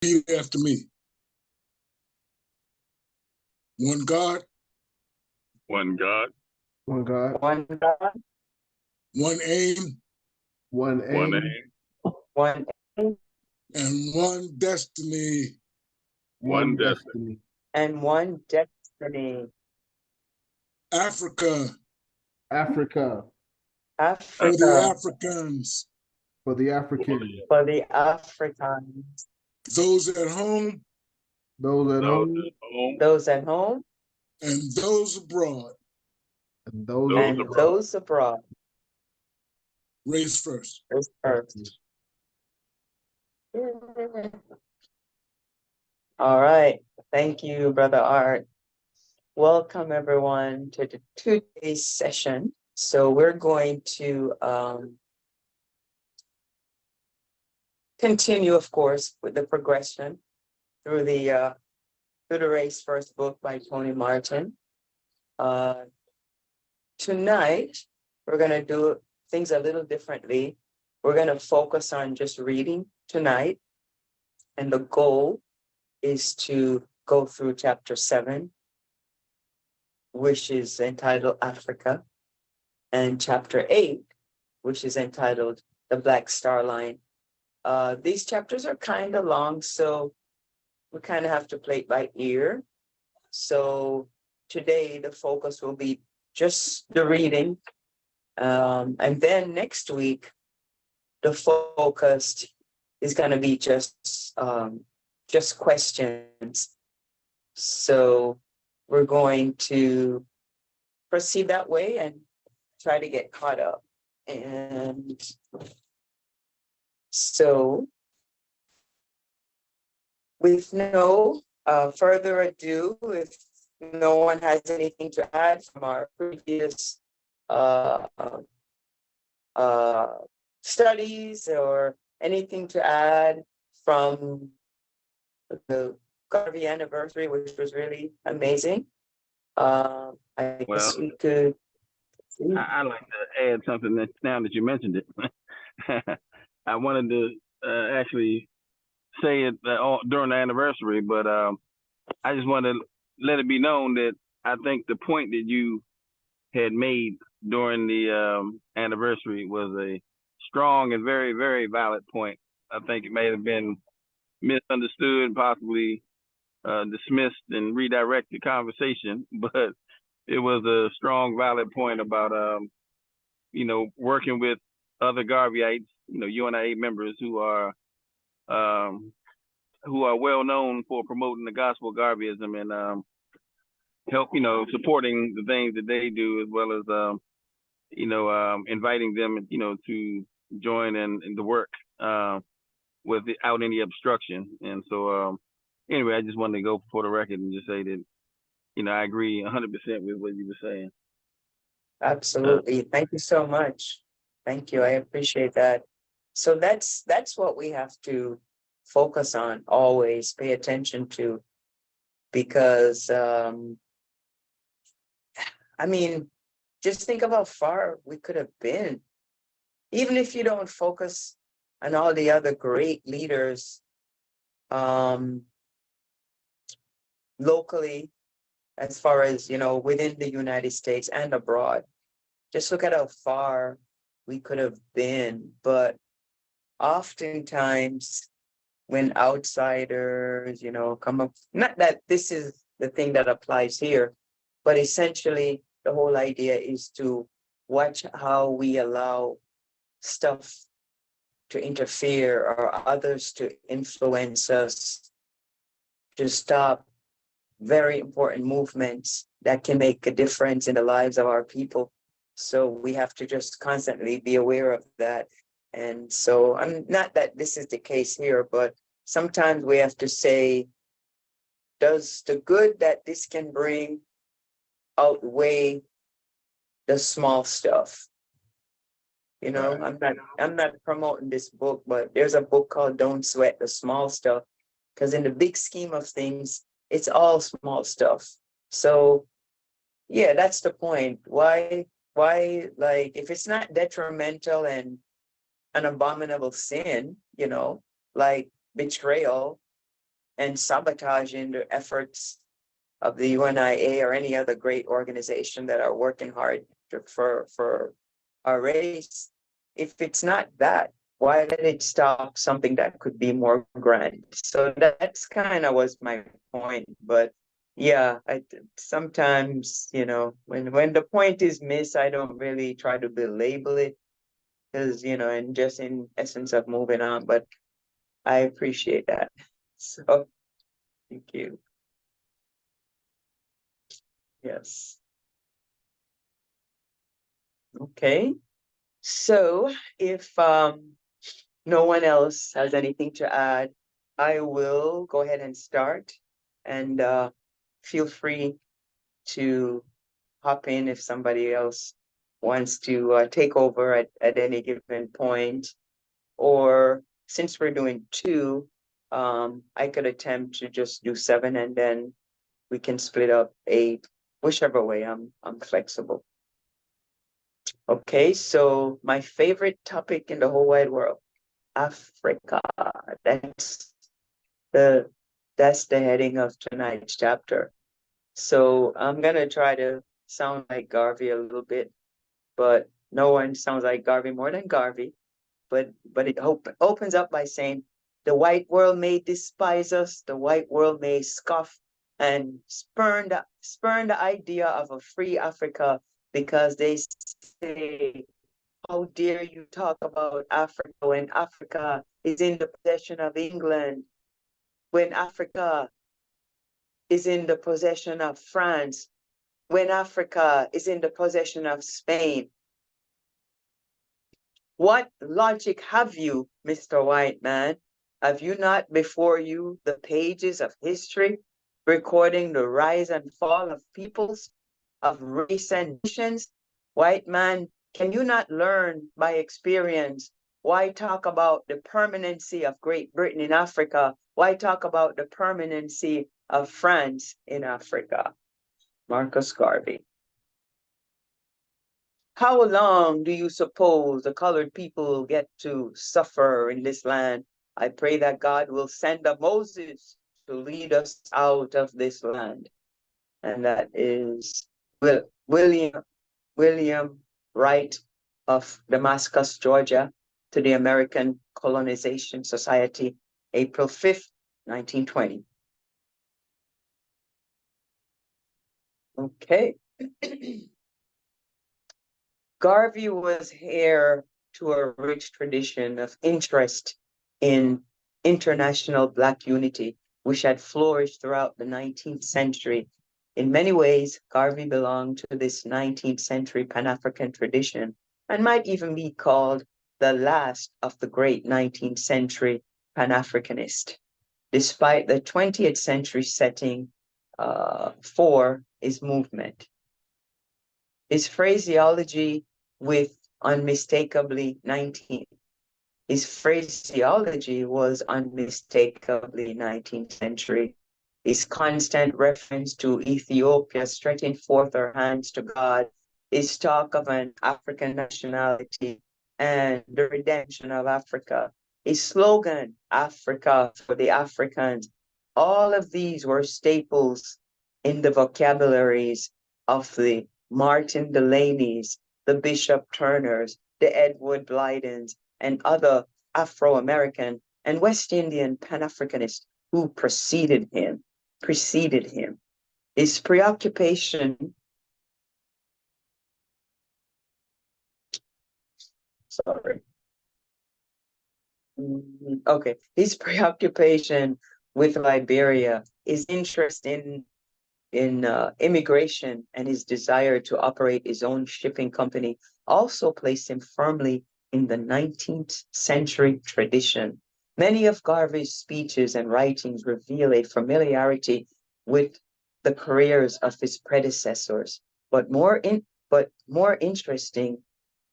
Repeat after me. One God, one God, one God, one God, one aim, one one aim, aim, one aim, and one destiny. one one destiny. and one destiny. Africa, Africa, for the Africa, Africans. for the Africans. for the Africans. Those at home Those at those home at home, Those at home and those abroad. and those Those and abroad. those abroad. Race first. Those first. All right. Thank you, Brother Art. Welcome, everyone, to the today's session. So we're going to continue, of course, with the progression through the Race First book by Tony Martin. Tonight, we're going to do things a little differently. We're going to focus on just reading tonight. And the goal is to go through chapter 7, which is entitled Africa, and chapter 8, which is entitled The Black Star Line. These chapters are kind of long, so we kind of have to play it by ear. So today, the focus will be just the reading. And then next week, the focus is going to be just questions. So we're going to proceed that way and try to get caught up. And so with no further ado, if no one has anything to add from our previous studies or anything to add from the Garvey anniversary, which was really amazing, I guess we could. I'd like to add something that now that you mentioned it. I wanted to actually say it during the anniversary, but I just want to let it be known that I think the point that you had made during the anniversary was a strong and very, very valid point. I think it may have been misunderstood, possibly dismissed and redirected conversation, but it was a strong, valid point about, working with other Garveyites, UNIA members who are well known for promoting the gospel of Garveyism and help, supporting the things that they do, as well as, inviting them, to join in the work without any obstruction. And so, anyway, I just wanted to go for the record and just say that, I agree 100% with what you were saying. Absolutely. Thank you so much. Thank you. I appreciate that. So that's what we have to focus on, always pay attention to, because just think of how far we could have been. Even if you don't focus on all the other great leaders locally, as far as, within the United States and abroad, just look at how far we could have been. But oftentimes when outsiders, come up, not that this is the thing that applies here, but essentially the whole idea is to watch how we allow stuff to interfere or others to influence us, to stop very important movements that can make a difference in the lives of our people. So we have to just constantly be aware of that. And so I'm not that this is the case here, but sometimes we have to say, does the good that this can bring outweigh the small stuff? I'm not promoting this book, but there's a book called Don't Sweat the Small Stuff, because in the big scheme of things, it's all small stuff. So yeah, that's the point. Why, like, if it's not detrimental and an abominable sin, like betrayal, and sabotaging the efforts of the UNIA or any other great organization that are working hard for our race. If it's not that, why let it stop something that could be more grand? So that's kind of was my point. But yeah, sometimes, you know, when the point is missed, I don't really try to belabel it because, you know, and just in essence of moving on. But I appreciate that. So thank you. Yes. Okay. So if no one else has anything to add, I will go ahead and start, and feel free to hop in if somebody else wants to take over at any given point. Or since we're doing two, I could attempt to just do 7 and then we can split up 8, whichever way. I'm flexible. Okay, so my favorite topic in the whole wide world, Africa. That's the heading of tonight's chapter. So I'm gonna try to sound like Garvey a little bit, but no one sounds like Garvey more than Garvey. But it opens up by saying, the white world may despise us, the white world may scoff and spurn the idea of a free Africa, because they say, how dare you talk about Africa when Africa is in the possession of England, when Africa is in the possession of France, when Africa is in the possession of Spain. What logic have you, Mr. White Man? Have you not before you the pages of history recording the rise and fall of peoples, of race and nations? White man, can you not learn by experience? Why talk about the permanency of Great Britain in Africa? Why talk about the permanency of France in Africa? Marcus Garvey. How long do you suppose the colored people get to suffer in this land? I pray that God will send a Moses to lead us out of this land. And that is William Wright of Damascus, Georgia, to the American Colonization Society, April 5th, 1920. Okay. Garvey was heir to a rich tradition of interest in international Black unity, which had flourished throughout the 19th century. In many ways, Garvey belonged to this 19th century Pan-African tradition and might even be called the last of the great 19th century Pan-Africanist. Despite the 20th century setting for his movement. His phraseology with unmistakably 19. His phraseology was unmistakably 19th century. His constant reference to Ethiopia stretching forth her hands to God, his talk of an African nationality and the redemption of Africa, his slogan, Africa for the Africans, all of these were staples in the vocabularies of the Martin Delaney's, the Bishop Turners, the Edward Blydens, and other Afro-American and West Indian Pan-Africanists who preceded him. His preoccupation, his preoccupation with Liberia, his interest in immigration, and his desire to operate his own shipping company also placed him firmly in the 19th century tradition. Many of Garvey's speeches and writings reveal a familiarity with the careers of his predecessors, but more interesting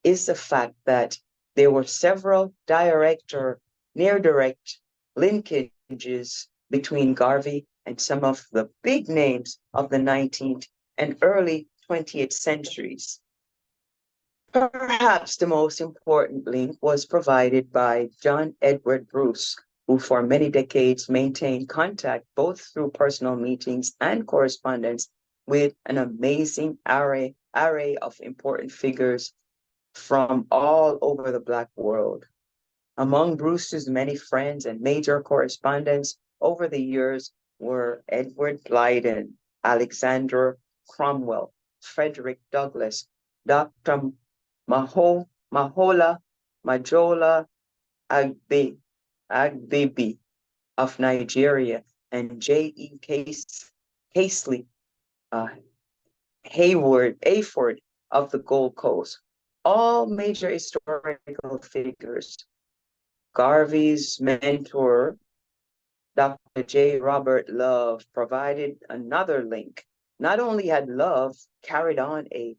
is the fact that there were several direct or near direct linkages between Garvey and some of the big names of the 19th and early 20th centuries. Perhaps the most important link was provided by John Edward Bruce, who for many decades maintained contact both through personal meetings and correspondence with an amazing array of important figures from all over the Black world. Among Brewster's many friends and major correspondents over the years were Edward Blyden, Alexander Cromwell, Frederick Douglass, Dr. Majola Agbebi of Nigeria, and J.E. Casely Hayford of the Gold Coast, all major historical figures. Garvey's mentor, Dr. J. Robert Love, provided another link. Not only had Love carried on a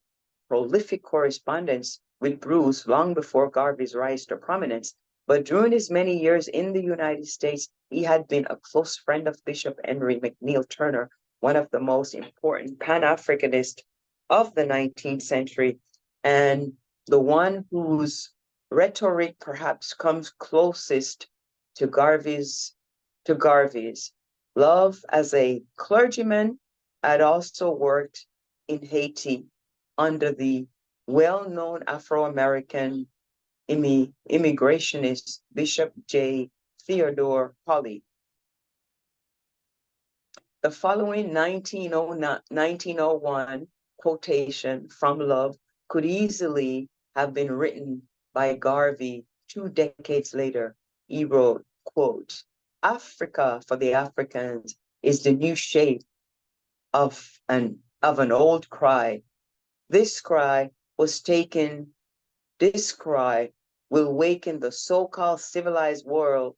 prolific correspondence with Bruce long before Garvey's rise to prominence, but during his many years in the United States, he had been a close friend of Bishop Henry McNeill Turner, one of the most important Pan-Africanists of the 19th century, and the one whose rhetoric perhaps comes closest to Garvey's. Love, as a clergyman, had also worked in Haiti under the well-known Afro-American immigrationist Bishop J. Theodore Holly. The following 1901 quotation from Love could easily have been written by Garvey 2 decades later. He wrote, quote, "Africa for the Africans is the new shape of an old cry. This cry will waken the so-called civilized world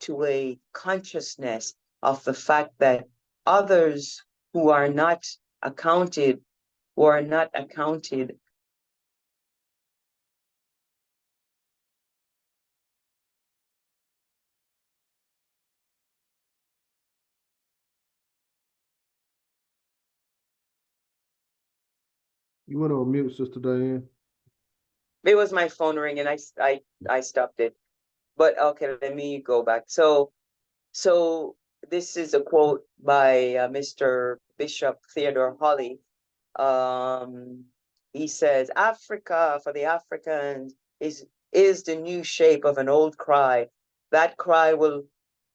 to a consciousness of the fact that others who are not accounted You want to mute, Sister Diane? It was my phone ringing. I stopped it. But okay, let me go back. So this is a quote by Mr. Bishop Theodore Holly. He says, "Africa for the Africans is the new shape of an old cry. That cry will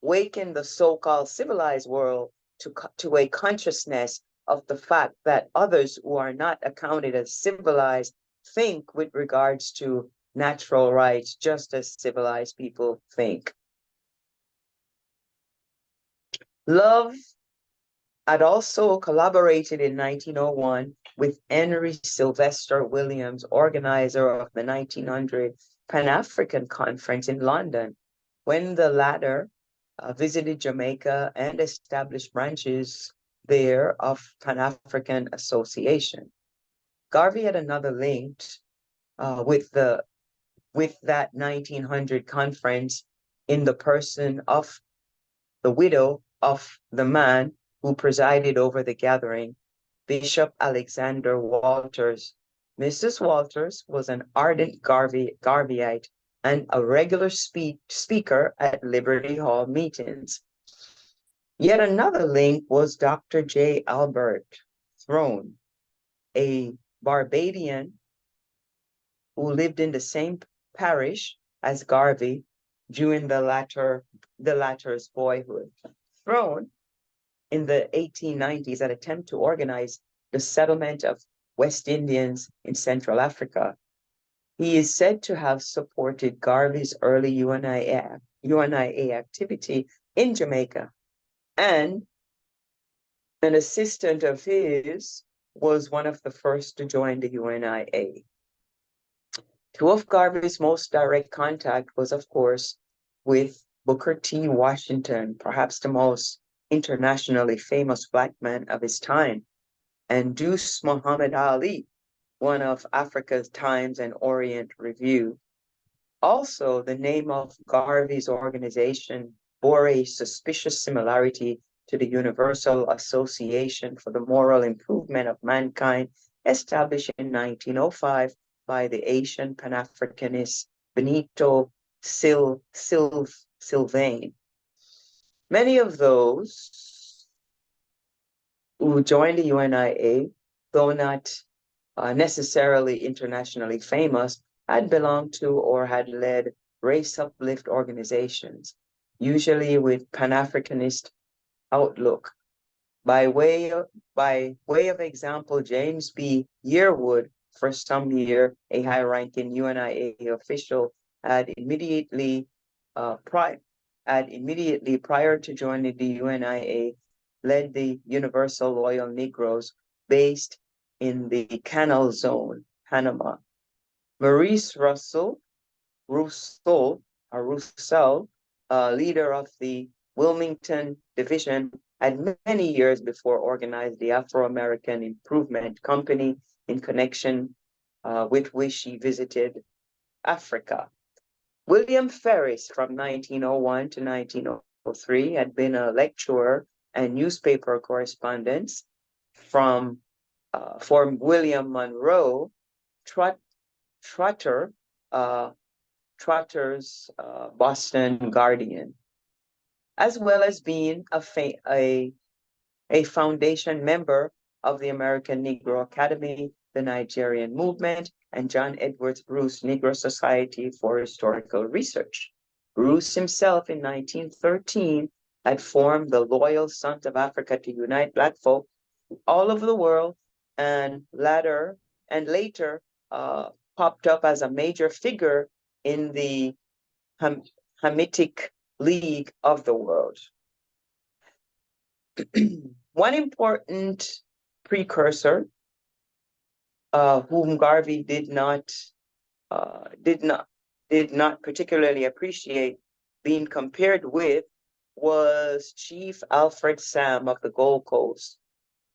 waken the so-called civilized world to a consciousness of the fact that others who are not accounted as civilized think with regards to natural rights just as civilized people think." Love had also collaborated in 1901 with Henry Sylvester Williams, organizer of the 1900 Pan-African Conference in London, when the latter visited Jamaica and established branches there of Pan-African Association. Garvey had another link with that 1900 conference in the person of the widow of the man who presided over the gathering, Bishop Alexander Walters. Mrs. Walters was an ardent Garveyite and a regular speaker at Liberty Hall meetings. Yet another link was Dr. J. Albert Throne, a Barbadian who lived in the same parish as Garvey during the latter's boyhood. Throne, in the 1890s, had attempted to organize the settlement of West Indians in Central Africa. He is said to have supported Garvey's early UNIA activity in Jamaica, and an assistant of his was one of the first to join the UNIA. Two of Garvey's most direct contact was, of course, with Booker T. Washington, perhaps the most internationally famous Black man of his time, and Deuce Muhammad Ali, one of Africa's Times and Orient Review. Also, the name of Garvey's organization bore a suspicious similarity to the Universal Association for the Moral Improvement of Mankind, established in 1905 by the Asian Pan-Africanist Benito Sylvain. Many of those who joined the UNIA, though not necessarily internationally famous, had belonged to or had led race uplift organizations, usually with Pan-Africanist outlook. By way of example, James B. Yearwood, for some year a high-ranking UNIA official, had immediately prior to joining the UNIA, led the Universal Loyal Negroes based in the Canal Zone, Panama. Maurice Rousseau, leader of the Wilmington Division, had many years before organized the Afro-American Improvement Company, in connection with which he visited Africa. William Ferris, from 1901 to 1903, had been a lecturer and newspaper correspondent for William Monroe. Trotter's Boston Guardian, as well as being a foundation member of the American Negro Academy, the Nigerian Movement, and John Edwards Bruce Negro Society for Historical Research. Bruce himself in 1913 had formed the Loyal Sons of Africa to unite Black folk all over the world, and later popped up as a major figure in the Hamitic League of the world. One important precursor, whom Garvey did not particularly appreciate being compared with, was Chief Alfred Sam of the Gold Coast,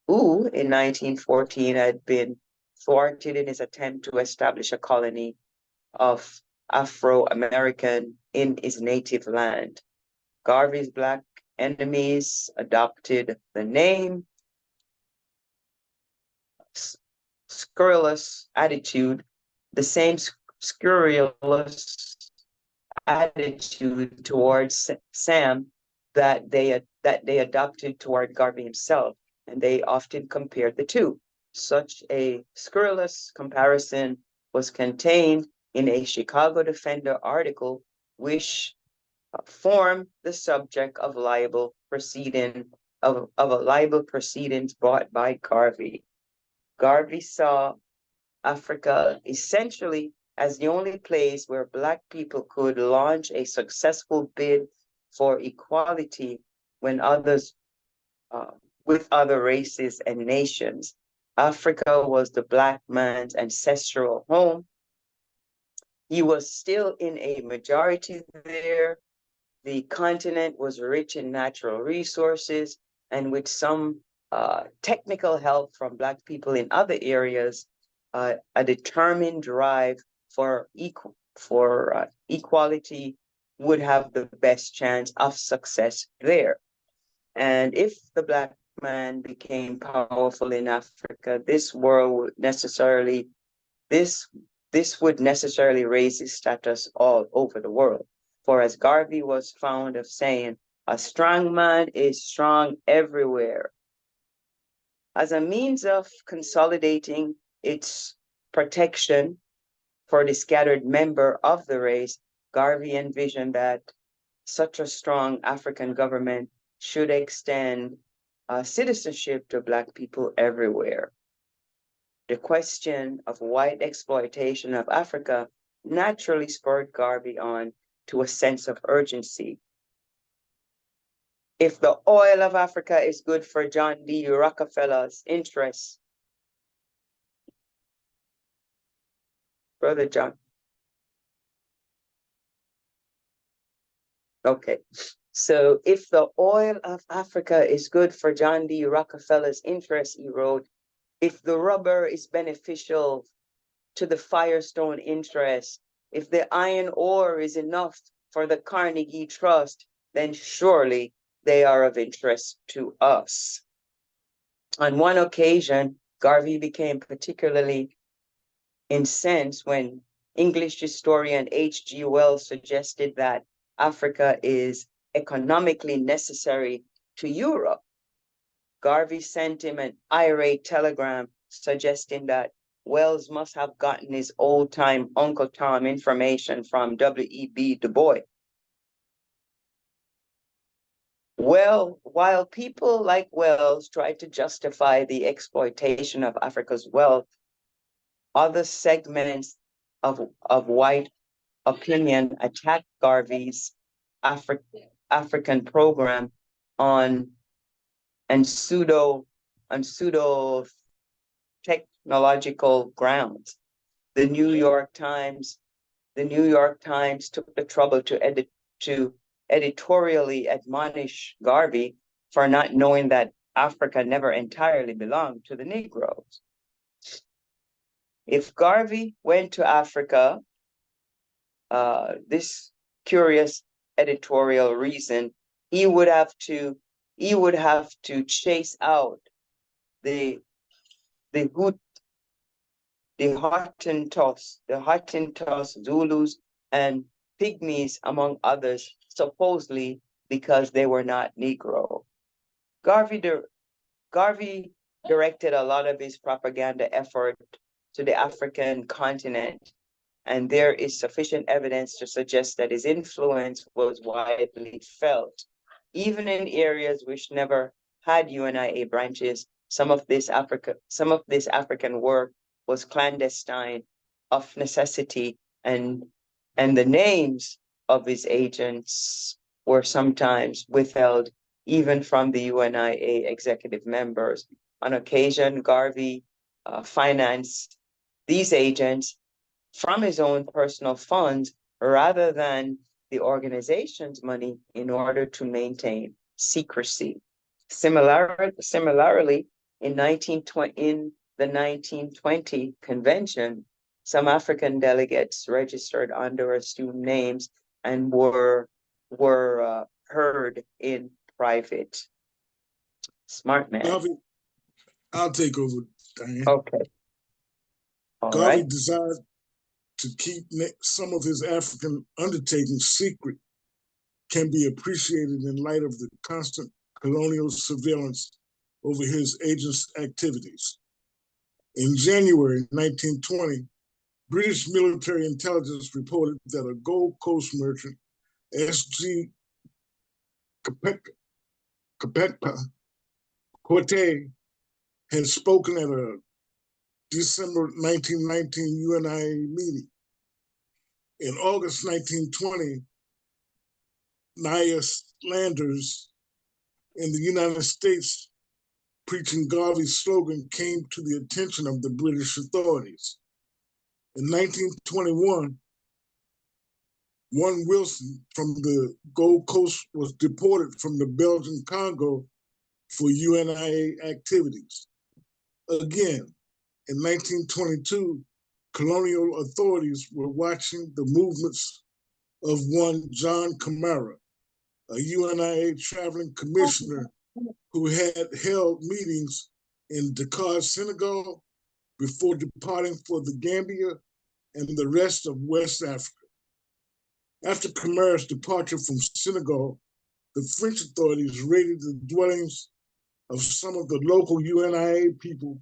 who in 1914 had been thwarted in his attempt to establish a colony of Afro-American in his native land. Garvey's Black enemies adopted the name, scurrilous attitude, the same scurrilous attitude towards Sam that they adopted toward Garvey himself, and they often compared the two. Such a scurrilous comparison was contained in a Chicago Defender article, which formed the subject of a libel proceedings brought by Garvey. Garvey saw Africa essentially as the only place where Black people could launch a successful bid for equality when with other races and nations. Africa was the Black man's ancestral home. He was still in a majority there. The continent was rich in natural resources, and with some technical help from Black people in other areas, a determined drive for equality would have the best chance of success there. And if the Black man became powerful in Africa, this would necessarily raise his status all over the world. For as Garvey was fond of saying, a strong man is strong everywhere. As a means of consolidating its protection for the scattered member of the race, Garvey envisioned that such a strong African government should extend citizenship to Black people everywhere. The question of white exploitation of Africa naturally spurred Garvey on to a sense of urgency. If the oil of Africa is good for John D. Rockefeller's interests, Brother John. Okay, so if the oil of Africa is good for John D. Rockefeller's interests, he wrote, if the rubber is beneficial to the Firestone interest, if the iron ore is enough for the Carnegie Trust, then surely they are of interest to us. On one occasion, Garvey became particularly incensed when English historian H.G. Wells suggested that Africa is economically necessary to Europe. Garvey sent him an irate telegram suggesting that Wells must have gotten his old-time Uncle Tom information from W.E.B. Du Bois. Well, while people like Wells tried to justify the exploitation of Africa's wealth, other segments of white opinion attacked Garvey's African program on pseudo technological grounds. The New York Times took the trouble to editorially admonish Garvey for not knowing that Africa never entirely belonged to the Negroes. If Garvey went to Africa, this curious editorial reason, he would have to chase out the Hottentots, Zulus, and Pygmies, among others, supposedly because they were not Negro. Garvey directed a lot of his propaganda effort to the African continent, and there is sufficient evidence to suggest that his influence was widely felt. Even in areas which never had UNIA branches, some of this African work was clandestine of necessity, and the names of his agents were sometimes withheld even from the UNIA executive members. On occasion, Garvey financed these agents from his own personal funds rather than the organization's money in order to maintain secrecy. Similarly, in the 1920 convention, some African delegates registered under assumed names and were heard in private. Smart man. Garvey, I'll take over, Diane. Okay. All Garvey right. desired to keep some of his African undertakings secret can be appreciated in light of the constant colonial surveillance over his agents' activities. In January 1920, British military intelligence reported that a Gold Coast merchant, S.G. Kapekpa Korte, had spoken at a December 1919 UNIA meeting. In August 1920, Nias Landers in the United States preaching Garvey's slogan came to the attention of the British authorities. In 1921, one Wilson from the Gold Coast was deported from the Belgian Congo for UNIA activities. Again, in 1922, colonial authorities were watching the movements of one John Camara, a UNIA traveling commissioner who had held meetings in Dakar, Senegal, before departing for the Gambia and the rest of West Africa. After Camara's departure from Senegal, the French authorities raided the dwellings of some of the local UNIA people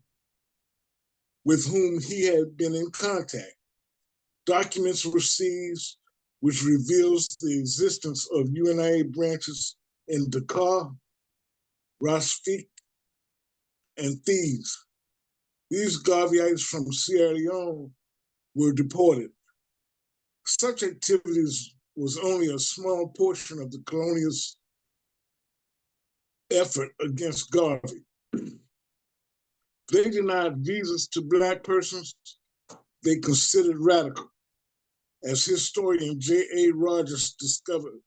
with whom he had been in contact. Documents were seized, which reveals the existence of UNIA branches in Dakar, Rafik, and Thebes. These Garveyites from Sierra Leone were deported. Such activities was only a small portion of the colonialist effort against Garvey. They denied visas to Black persons they considered radical, as historian J.A. Rogers discovered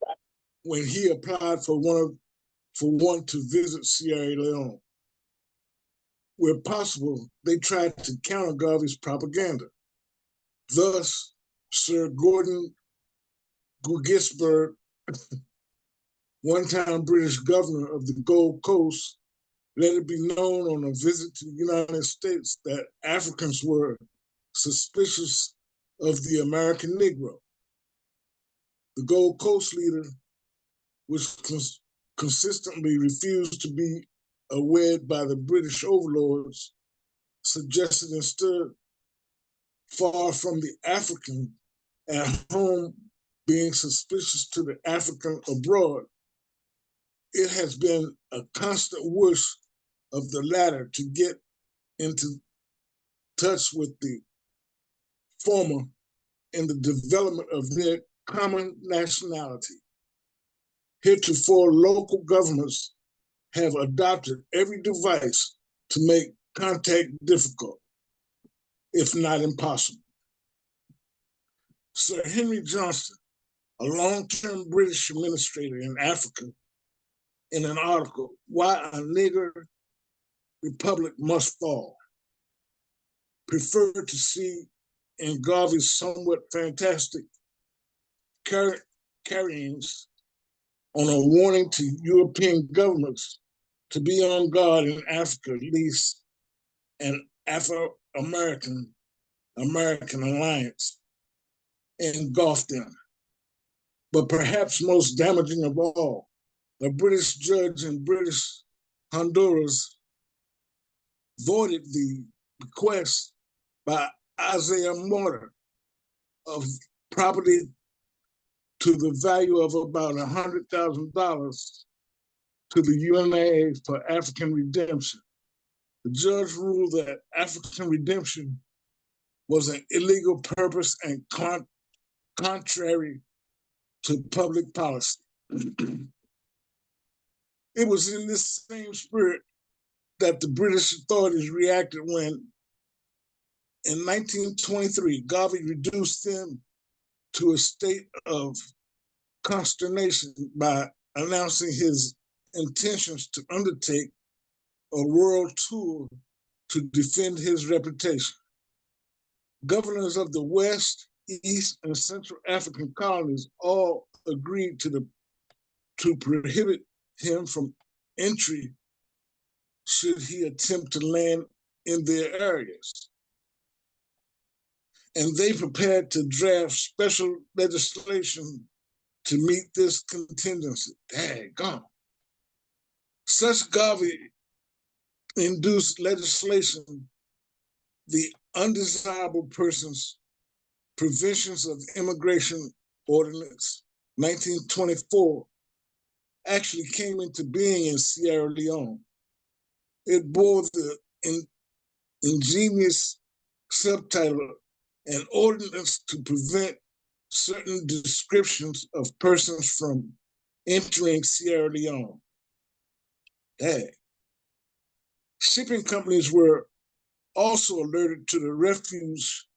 when he applied for one to visit Sierra Leone. Where possible, they tried to counter Garvey's propaganda. Thus, Sir Gordon Gugisberg, one-time British governor of the Gold Coast, let it be known on a visit to the United States that Africans were suspicious of the American Negro. The Gold Coast leader which consistently refused to be wed by the British overlords, suggested instead, far from the African at home being suspicious to the African abroad, it has been a constant wish of the latter to get into touch with the former in the development of their common nationality. Heretofore, local governments have adopted every device to make contact difficult, if not impossible. Sir Henry Johnston, a long-term British administrator in Africa, in an article, Why a Nigger Republic Must Fall, preferred to see in Garvey's somewhat fantastic carryings on a warning to European governments to be on guard in Africa, lest an Afro-American alliance engulf them. But perhaps most damaging of all, a British judge in British Honduras voided the bequest by Isaiah Morter of property to the value of about $100,000 to the UNIA for African redemption. The judge ruled that African redemption was an illegal purpose and contrary to public policy. It was in this same spirit that the British authorities reacted when, in 1923, Garvey reduced them to a state of consternation by announcing his intentions to undertake a world tour to defend his reputation. Governors of the West, East, and Central African colonies all agreed to prohibit him from entry should he attempt to land in their areas. And they prepared to draft special legislation to meet this contingency. Daggone. Such Garvey-induced legislation, the Undesirable Persons Provisions of Immigration Ordinance 1924, actually came into being in Sierra Leone. It bore the ingenious subtitle, An Ordinance to Prevent Certain Descriptions of Persons from Entering Sierra Leone. Dang. Shipping companies were also alerted to the refuge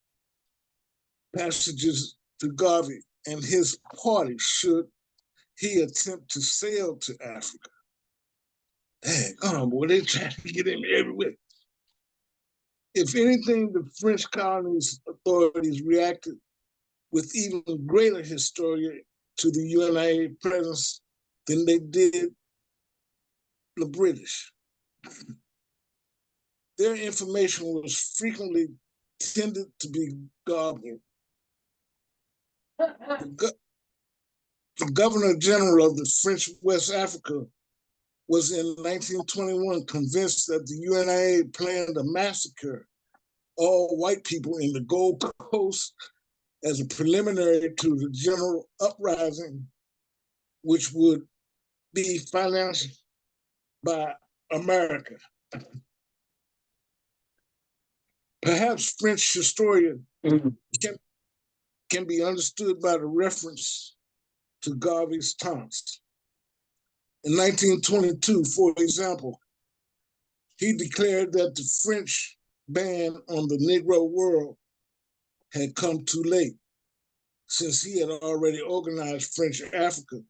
passages to Garvey and his party should he attempt to sail to Africa. Dang, boy, they trying to get him everywhere. If anything, the French colonies authorities reacted with even greater hysteria to the UNIA presence than they did the British. Their information was frequently tended to be garbled. The Governor General of the French West Africa was in 1921 convinced that the UNIA planned to massacre all white people in the Gold Coast as a preliminary to the general uprising, which would be financed by America. Perhaps French historian can be understood by the reference to Garvey's taunts. In 1922, for example, he declared that the French ban on the Negro world had come too late, since he had already organized French Africa,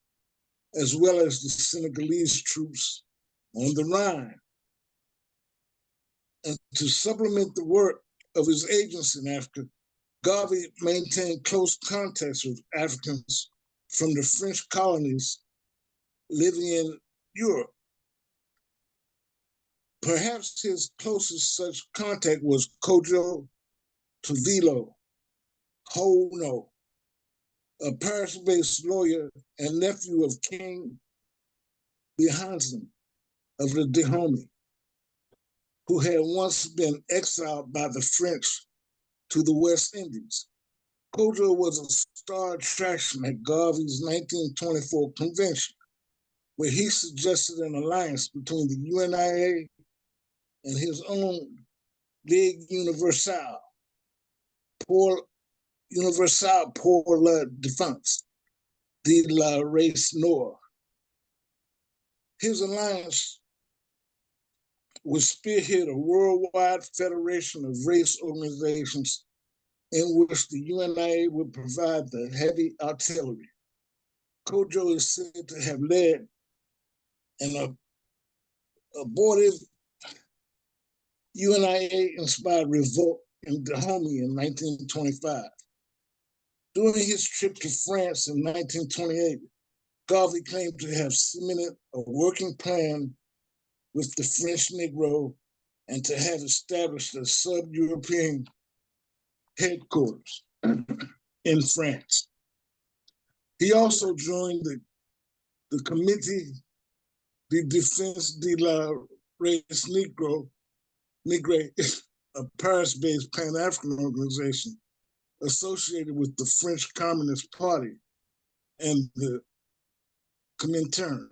as well as the Senegalese troops on the Rhine. And to supplement the work of his agents in Africa, Garvey maintained close contacts with Africans from the French colonies living in Europe. Perhaps his closest such contact was Kojo Tuvilo Hono, a Paris-based lawyer and nephew of King the Hansen of the Dahomey, who had once been exiled by the French to the West Indies. Kojo was a star attraction at Garvey's 1924 convention, where he suggested an alliance between the UNIA and his own Ligue Universelle pour la Défense de la Race Noire. His alliance would spearhead a worldwide federation of race organizations in which the UNIA would provide the heavy artillery. Kojo is said to have led an abortive UNIA-inspired revolt in Dahomey in 1925. During his trip to France in 1928, Garvey claimed to have cemented a working plan with the French Negro and to have established a sub-European headquarters in France. He also joined the Comité de Défense de la Race Negre, a Paris-based Pan-African organization associated with the French Communist Party and the Comintern.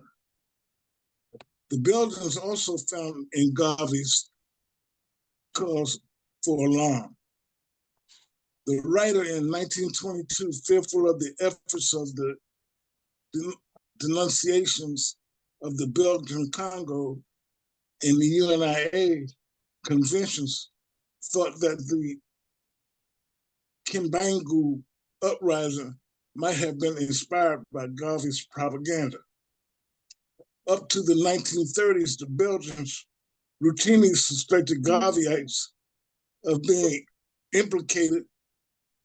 The Belgians also found in Garvey's cause for alarm. The writer in 1922, fearful of the efforts of the denunciations of the Belgian Congo in the UNIA conventions, thought that the Kimbangu uprising might have been inspired by Garvey's propaganda. Up to the 1930s, the Belgians routinely suspected Garveyites of being implicated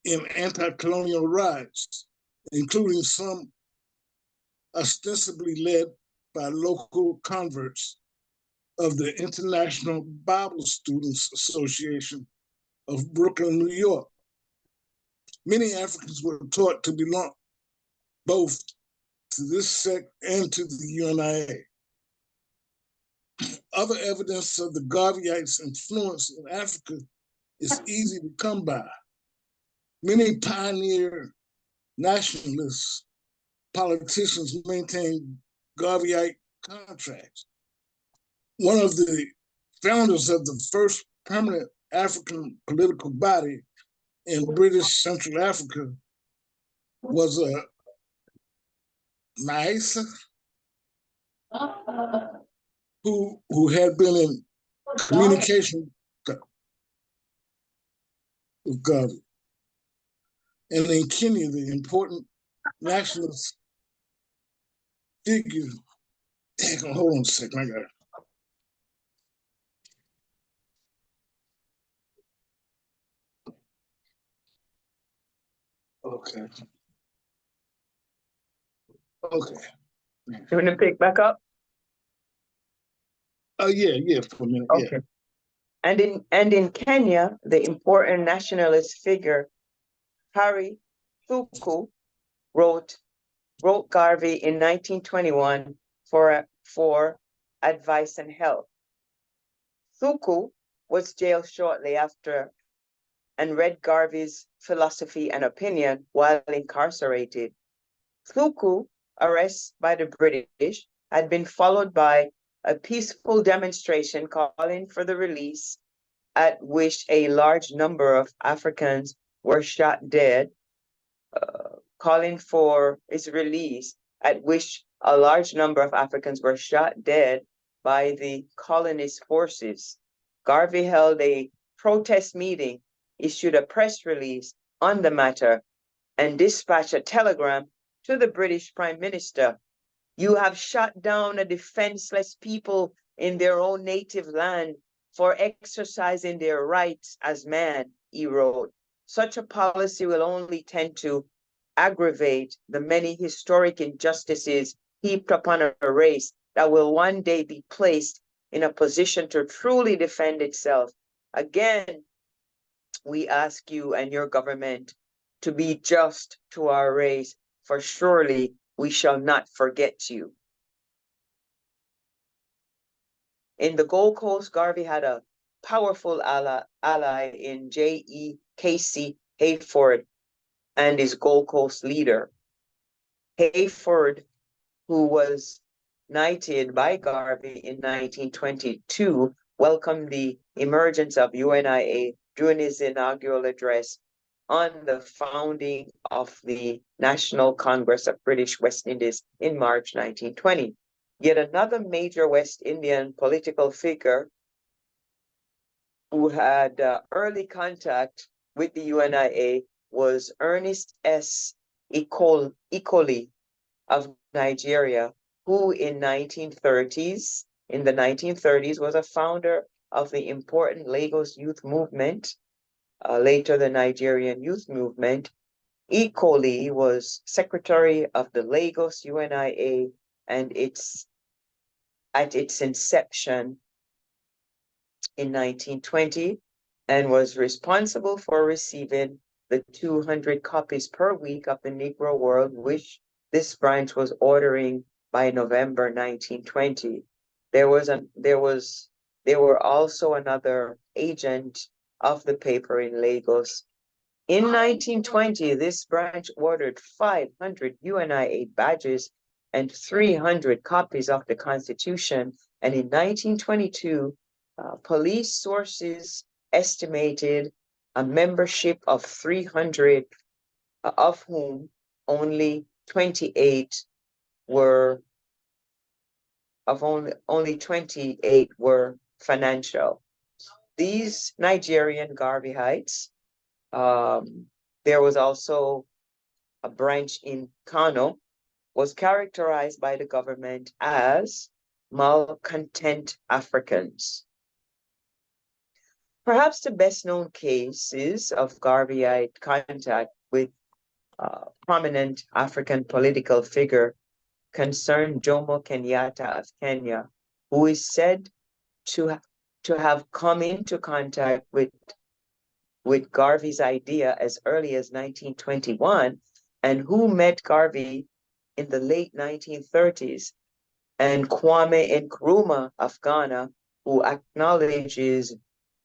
in anti-colonial riots, including some ostensibly led by local converts of the International Bible Students Association of Brooklyn, New York. Many Africans were taught to belong both to this sect and to the UNIA. Other evidence of the Garveyites' influence in Africa is easy to come by. Many pioneer nationalist politicians maintain Garveyite contracts. One of the founders of the first permanent African political body in British Central Africa was a Maisa, who had been in communication with Garvey. And in Kenya, the important nationalist figure, hold on a second, I got it. Okay. You want to pick back up? Oh, yeah, for a minute, Okay. yeah. And in Kenya, the important nationalist figure, Harry Thuku, wrote Garvey in 1921 for advice and help. Thuku was jailed shortly after and read Garvey's philosophy and opinion while incarcerated. Thuku's arrest by the British had been followed by a peaceful demonstration calling for the release, at which a large number of Africans were shot dead, calling for his release, at which a large number of Africans were shot dead by the colonist forces. Garvey held a protest meeting, issued a press release on the matter, and dispatched a telegram to the British Prime Minister. "You have shot down a defenseless people in their own native land for exercising their rights as man," he wrote. "Such a policy will only tend to aggravate the many historic injustices heaped upon a race that will one day be placed in a position to truly defend itself. Again, we ask you and your government to be just to our race, for surely we shall not forget you." In the Gold Coast, Garvey had a powerful ally in J.E. Casey Hayford and his Gold Coast leader. Hayford, who was knighted by Garvey in 1922, welcomed the emergence of UNIA during his inaugural address on the founding of the National Congress of British West Indies in March 1920. Yet another major West Indian political figure who had early contact with the UNIA was Ernest S. Ikoli of Nigeria, who in the 1930s was a founder of the important Lagos Youth Movement, later the Nigerian Youth Movement. Ikoli was secretary of the Lagos UNIA and at its inception in 1920, and was responsible for receiving the 200 copies per week of the Negro World, which this branch was ordering by November 1920. There were also another agent of the paper in Lagos. In 1920, this branch ordered 500 UNIA badges and 300 copies of the Constitution. And in 1922, police sources estimated a membership of 300, of whom only 28 were financial. These Nigerian Garveyites, there was also a branch in Kano, was characterized by the government as malcontent Africans. Perhaps the best known cases of Garveyite contact with prominent African political figure concern Jomo Kenyatta of Kenya, who is said to have come into contact with Garvey's idea as early as 1921, and who met Garvey in the late 1930s, and Kwame Nkrumah of Ghana, who acknowledges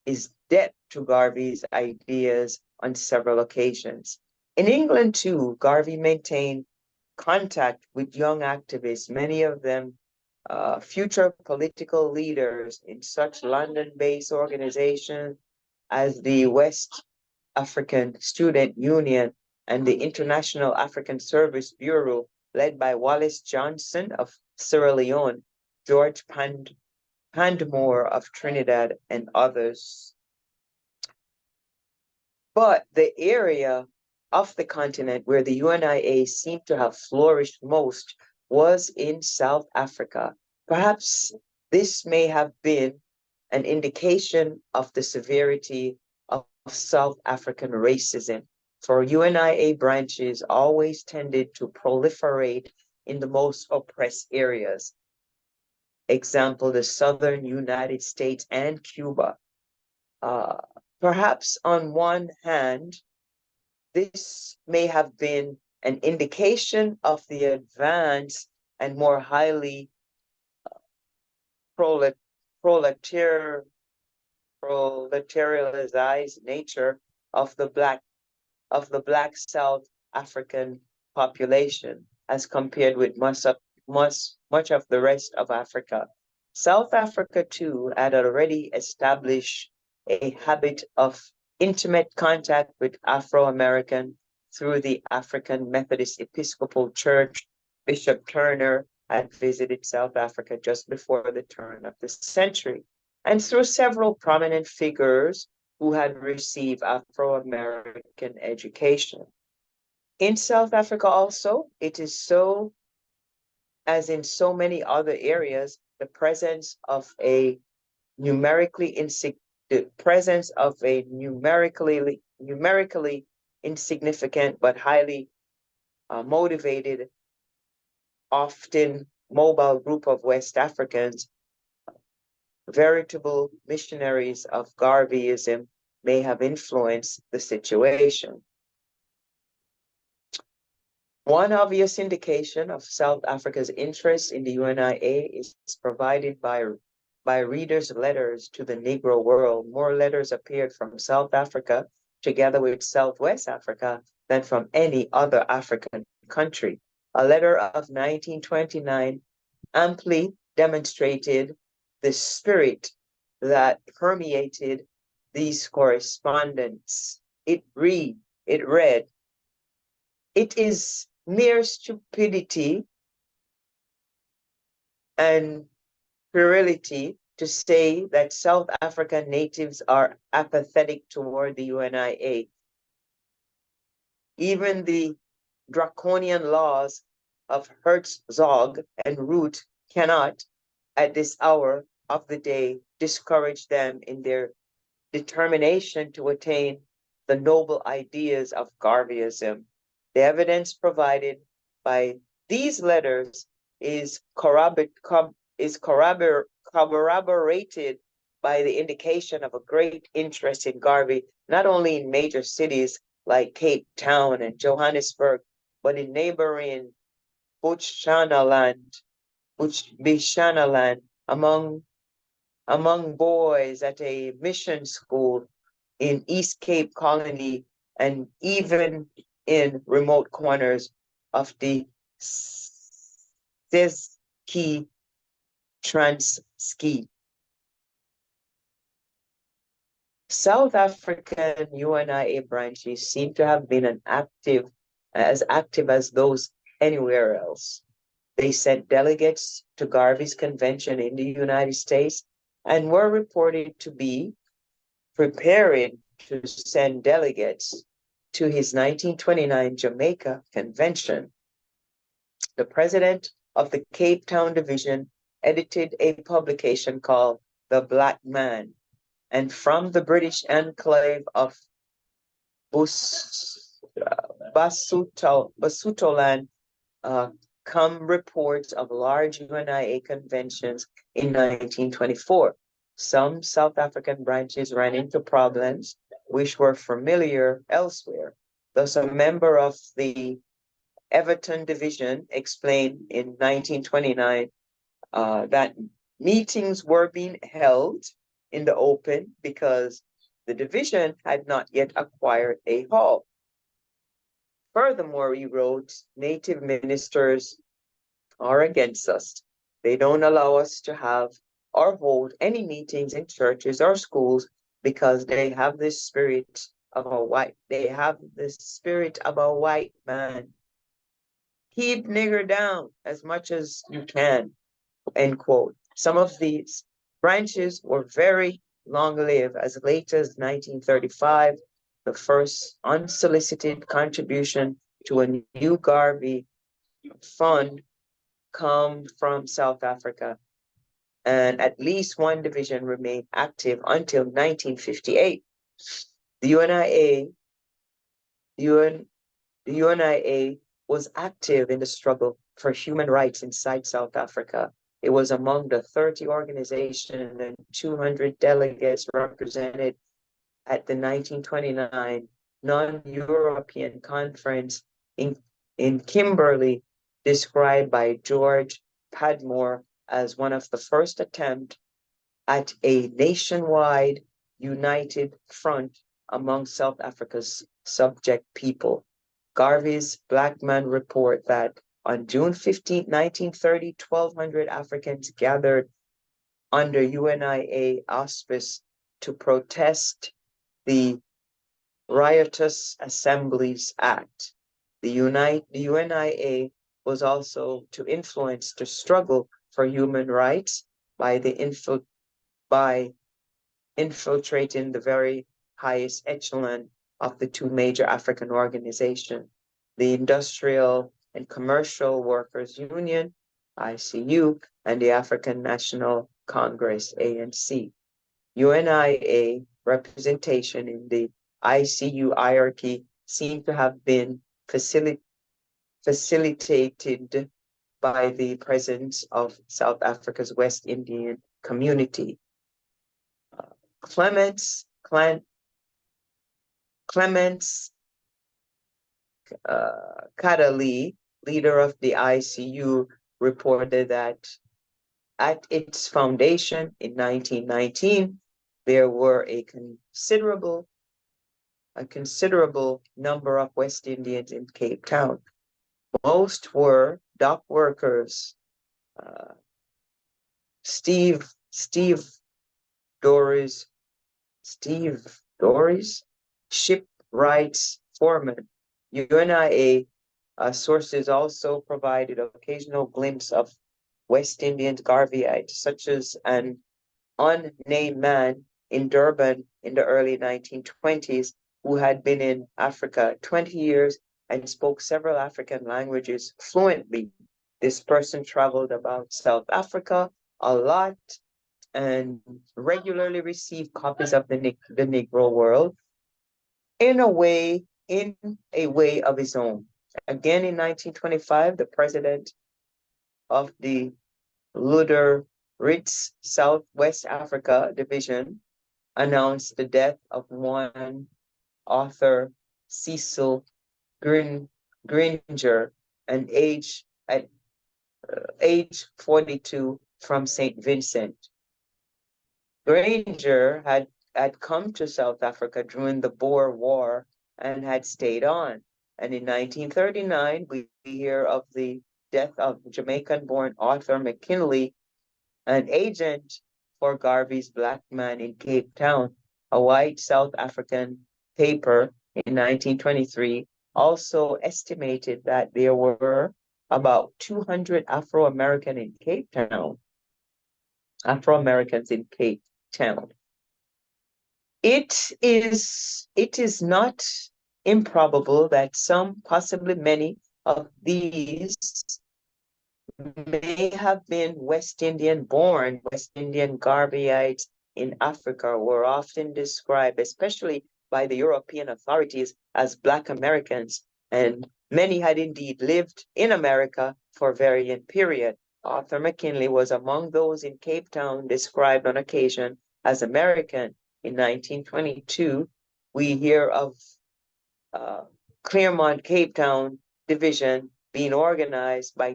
his debt to Garvey's ideas on several occasions. In England, too, Garvey maintained contact with young activists, many of them future political leaders in such London-based organizations as the West African Student Union and the International African Service Bureau, led by Wallace Johnson of Sierra Leone, George Pandmore of Trinidad, and others. But the area of the continent where the UNIA seemed to have flourished most was in South Africa. Perhaps this may have been an indication of the severity of South African racism, for UNIA branches always tended to proliferate in the most oppressed areas. Example, the Southern United States and Cuba. Perhaps on one hand, this may have been an indication of the advanced and more highly proletarialized nature of the black South African population as compared with much of the rest of Africa. South Africa too had already established a habit of intimate contact with Afro-American through the African Methodist Episcopal Church. Bishop Turner had visited South Africa just before the turn of the century, and through several prominent figures who had received Afro-American education. In South Africa also, it is so, as in so many other areas, the presence of a numerically insignificant but highly motivated, often mobile group of West Africans, veritable missionaries of Garveyism, may have influenced the situation. One obvious indication of South Africa's interest in the UNIA is provided by by readers' letters to the Negro world, more letters appeared from South Africa, together with Southwest Africa, than from any other African country. A letter of 1929 amply demonstrated the spirit that permeated these correspondence. It read, it read, "It is mere stupidity and puerility to say that South African natives are apathetic toward the UNIA. Even the draconian laws of Herzog and Root cannot, at this hour of the day, discourage them in their determination to attain the noble ideas of Garveyism. The evidence provided by these letters is corroborated by the indication of a great interest in Garvey, not only in major cities like Cape Town and Johannesburg, but in neighboring Botswana among boys at a mission school in East Cape Colony, and even in remote corners of the Seski Transki. South African UNIA branches seem to have been as active as those anywhere else. They sent delegates to Garvey's convention in the United States and were reported to be preparing to send delegates to his 1929 Jamaica convention. The president of the Cape Town division edited a publication called The Black Man, and from the British enclave of Basutoland come reports of large UNIA conventions in 1924. Some South African branches ran into problems which were familiar elsewhere. Thus, a member of the Everton division explained in 1929 that meetings were being held in the open because the division had not yet acquired a hall. Furthermore, he wrote, native ministers are against us. They don't allow us to have or hold any meetings in churches or schools because they have this spirit of a white man. Keep nigger down as much as you can, end quote. Some of these branches were very long-lived. As late as 1935, the first unsolicited contribution to a new Garvey fund come from South Africa, and at least one division remained active until 1958. The UNIA was active in the struggle for human rights inside South Africa. It was among the 30 organizations and 200 delegates represented at the 1929 Non-European Conference in Kimberley, described by George Padmore as one of the first attempts at a nationwide united front among South Africa's subject people. Garvey's Black Man report that on June 15, 1930, 1,200 Africans gathered under UNIA auspice to protest the Riotous Assemblies Act. The UNIA was also to influence the struggle for human rights by infiltrating the very highest echelon of the two major African organizations, the Industrial and Commercial Workers Union, ICU, and the African National Congress, ANC. UNIA representation in the ICU hierarchy seemed to have been facilitated by the presence of South Africa's West Indian community. Clements Kadali, leader of the ICU, reported that At its foundation in 1919, there were a considerable number of West Indians in Cape Town. Most were dock workers. Steve Doris, shipwrights foreman. UNIA sources also provided occasional glimpse of West Indian Garveyite, such as an unnamed man in Durban in the early 1920s who had been in Africa 20 years and spoke several African languages fluently. This person traveled about South Africa a lot and regularly received copies of the Negro World in a way of his own. Again, in 1925, the president of the Luder Ritz Southwest Africa Division announced the death of one author, Cecil Gringer, at age 42 from St. Vincent. Granger had come to South Africa during the Boer War and had stayed on. And in 1939, we hear of the death of Jamaican-born Arthur McKinley, an agent for Garvey's Black Man in Cape Town, a white South African paper in 1923 also estimated that there were about 200 Afro-Americans in Cape Town. It is not improbable that some, possibly many, of these may have been West Indian born. West Indian Garveyites in Africa were often described, especially by the European authorities, as Black Americans, and many had indeed lived in America for a varying period. Arthur McKinley was among those in Cape Town described on occasion as American. In 1922, we hear of Claremont Cape Town Division being organized by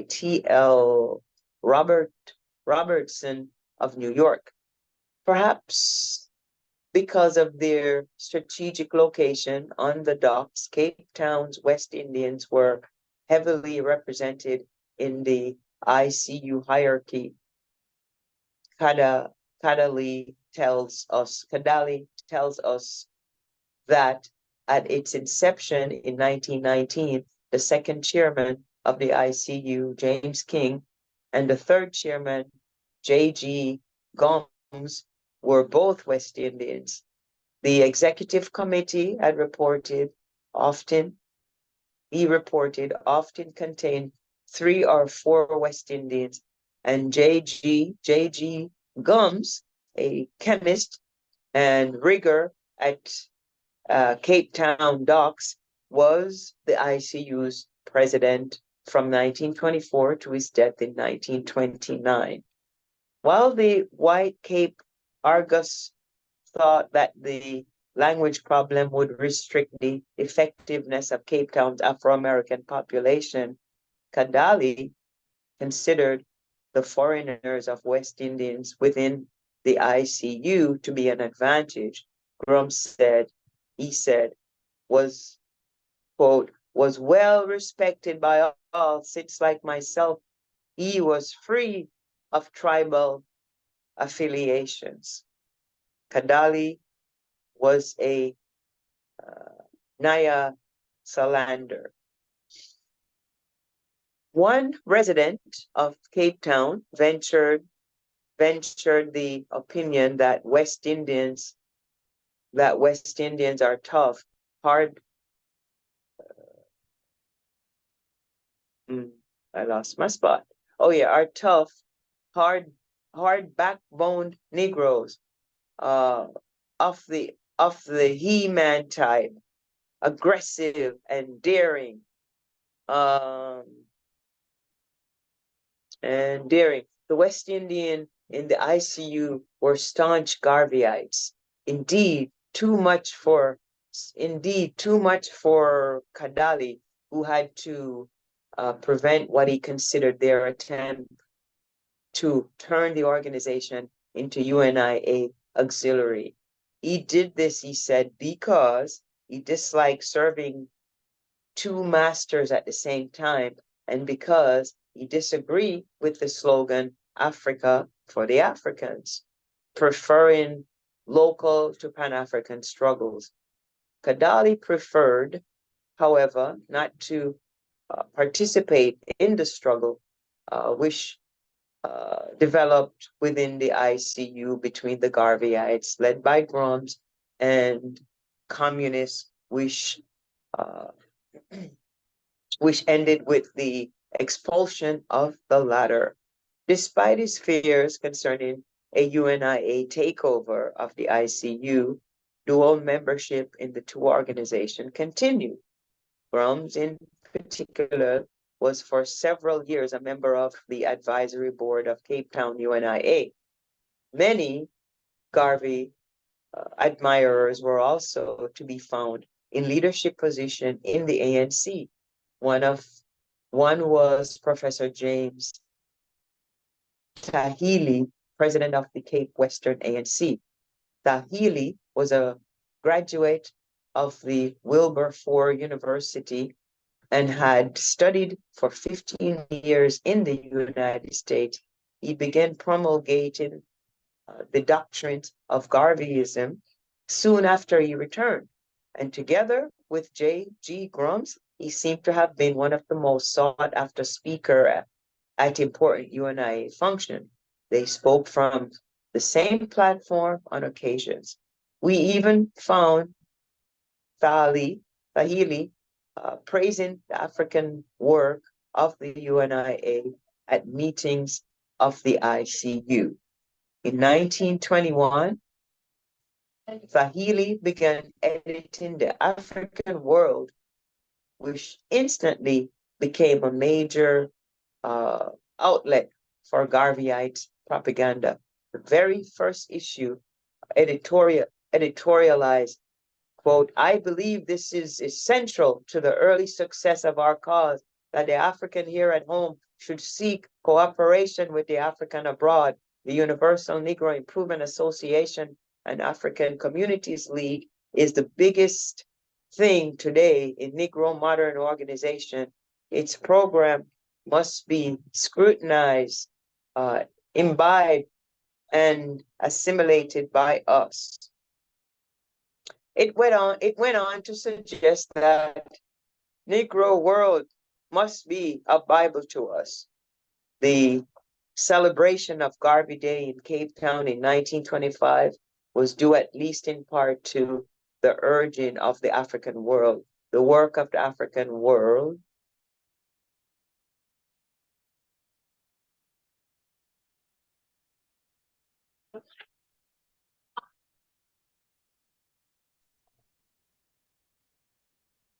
T.L. Robertson of New York. Perhaps because of their strategic location on the docks, Cape Town's West Indians were heavily represented in the ICU hierarchy. Kadali tells us that at its inception in 1919, the second chairman of the ICU, James King, and the third chairman, J.G. Gomes, were both West Indians. The executive committee often contained 3 or 4 West Indians, and J.G. Gomes, a chemist and rigger at Cape Town docks, was the ICU's president from 1924 to his death in 1929. While the White Cape Argus thought that the language problem would restrict the effectiveness of Cape Town's Afro-American population, Kadali considered the foreigners of West Indians within the ICU to be an advantage. He said, was, quote, was well respected by all, since like myself, he was free of tribal affiliations. Kadali was a Naya Salander. One resident of Cape Town ventured the opinion that West Indians are tough, hard. I lost my spot. Oh yeah, are tough, hard backboned Negroes, of the He-Man type, aggressive and daring. The West Indian in the ICU were staunch Garveyites. Indeed, too much for Kadali, who had to prevent what he considered their attempt to turn the organization into UNIA auxiliary. He did this, he said, because he disliked serving two masters at the same time, and because he disagreed with the slogan, Africa for the Africans, preferring local to Pan-African struggles. Kadali preferred, however, not to participate in the struggle, which developed within the ICU between the Garveyites, led by Grums, and communists, which ended with the expulsion of the latter. Despite his fears concerning a UNIA takeover of the ICU, dual membership in the two organizations continued. Grums, in particular, was for several years a member of the advisory board of Cape Town UNIA. Many Garvey admirers were also to be found in leadership position in the ANC. One was Professor James Tahili, president of the Cape Western ANC. Tahili was a graduate of the Wilberforce University and had studied for 15 years in the United States. He began promulgating the doctrines of Garveyism soon after he returned. And together with J.G. Grums, he seemed to have been one of the most sought after speakers at important UNIA function. They spoke from the same platform on occasions. We even found Tahili praising the African work of the UNIA at meetings of the ICU. In 1921, Tahili began editing the African World, which instantly became a major outlet for Garveyite propaganda. The very first issue editorialized, quote, "I believe this is essential to the early success of our cause, that the African here at home should seek cooperation with the African abroad. The Universal Negro Improvement Association and African Communities League is the biggest thing today in Negro modern organization. Its program must be scrutinized, imbibed, and assimilated by us." It went on to suggest that Negro world must be a Bible to us. The celebration of Garvey Day in Cape Town in 1925 was due at least in part to the urging of the African world, the work of the African world.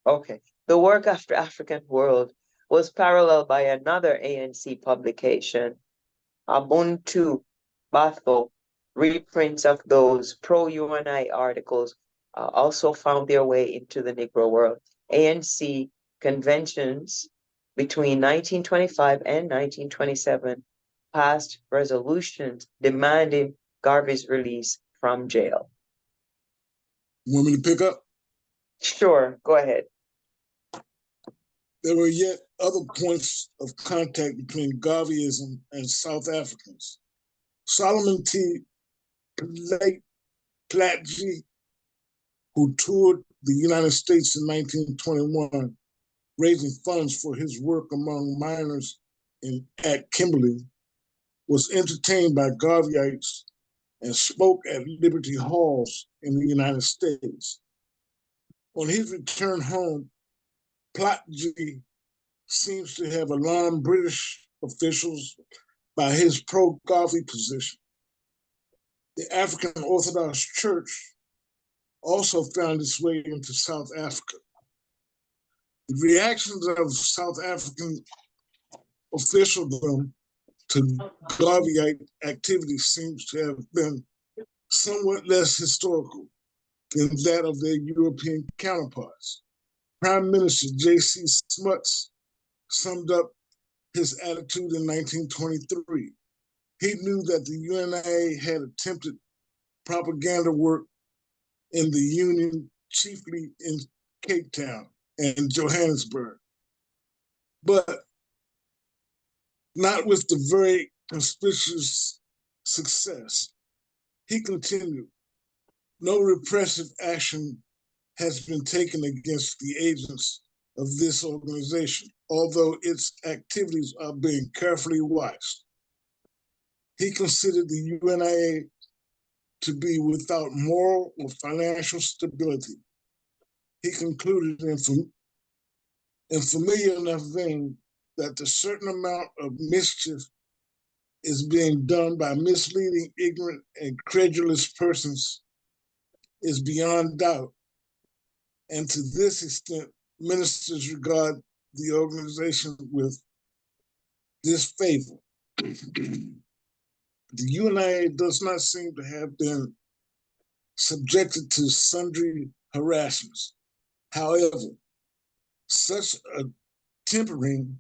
Okay, the work of the African world was paralleled by another ANC publication, Ubuntu Batho. Reprints of those pro-UNI articles also found their way into the Negro world. ANC conventions between 1925 and 1927 passed resolutions demanding Garvey's release from jail. You want me to pick up? Sure, go ahead. There were yet other points of contact between Garveyism and South Africans. Solomon T. Platje, who toured the United States in 1921, raising funds for his work among miners at Kimberley, was entertained by Garveyites and spoke at Liberty Halls in the United States. On his return home, Platje seems to have alarmed British officials by his pro-Garvey position. The African Orthodox Church also found its way into South Africa. The reactions of South African officialdom to Garveyite activity seems to have been somewhat less historical than that of their European counterparts. Prime Minister J.C. Smuts summed up his attitude in 1923. He knew that the UNIA had attempted propaganda work in the Union, chiefly in Cape Town and Johannesburg, but not with the very conspicuous success. He continued, no repressive action has been taken against the agents of this organization, although its activities are being carefully watched. He considered the UNIA to be without moral or financial stability. He concluded in familiar enough vein that a certain amount of mischief is being done by misleading, ignorant, and credulous persons is beyond doubt. And to this extent, ministers regard the organization with disfavor. The UNIA does not seem to have been subjected to sundry harassments. However, such as tampering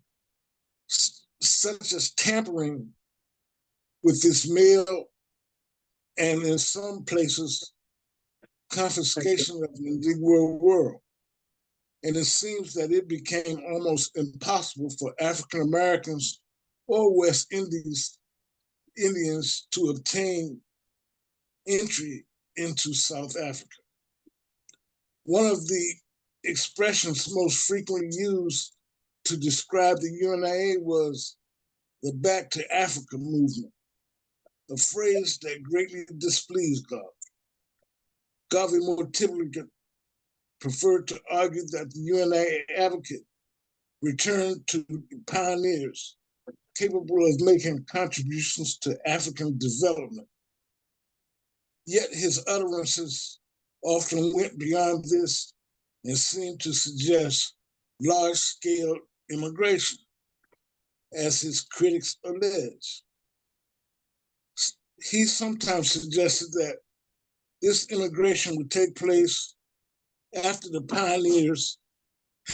with this mail, and in some places, confiscation of the Negro world. And it seems that it became almost impossible for African Americans or West Indians to obtain entry into South Africa. One of the expressions most frequently used to describe the UNIA was the Back to Africa movement, a phrase that greatly displeased Garvey. Garvey more typically preferred to argue that the UNIA advocate returned to pioneers capable of making contributions to African development. Yet his utterances often went beyond this and seemed to suggest large-scale immigration, as his critics allege. He sometimes suggested that this immigration would take place after the pioneers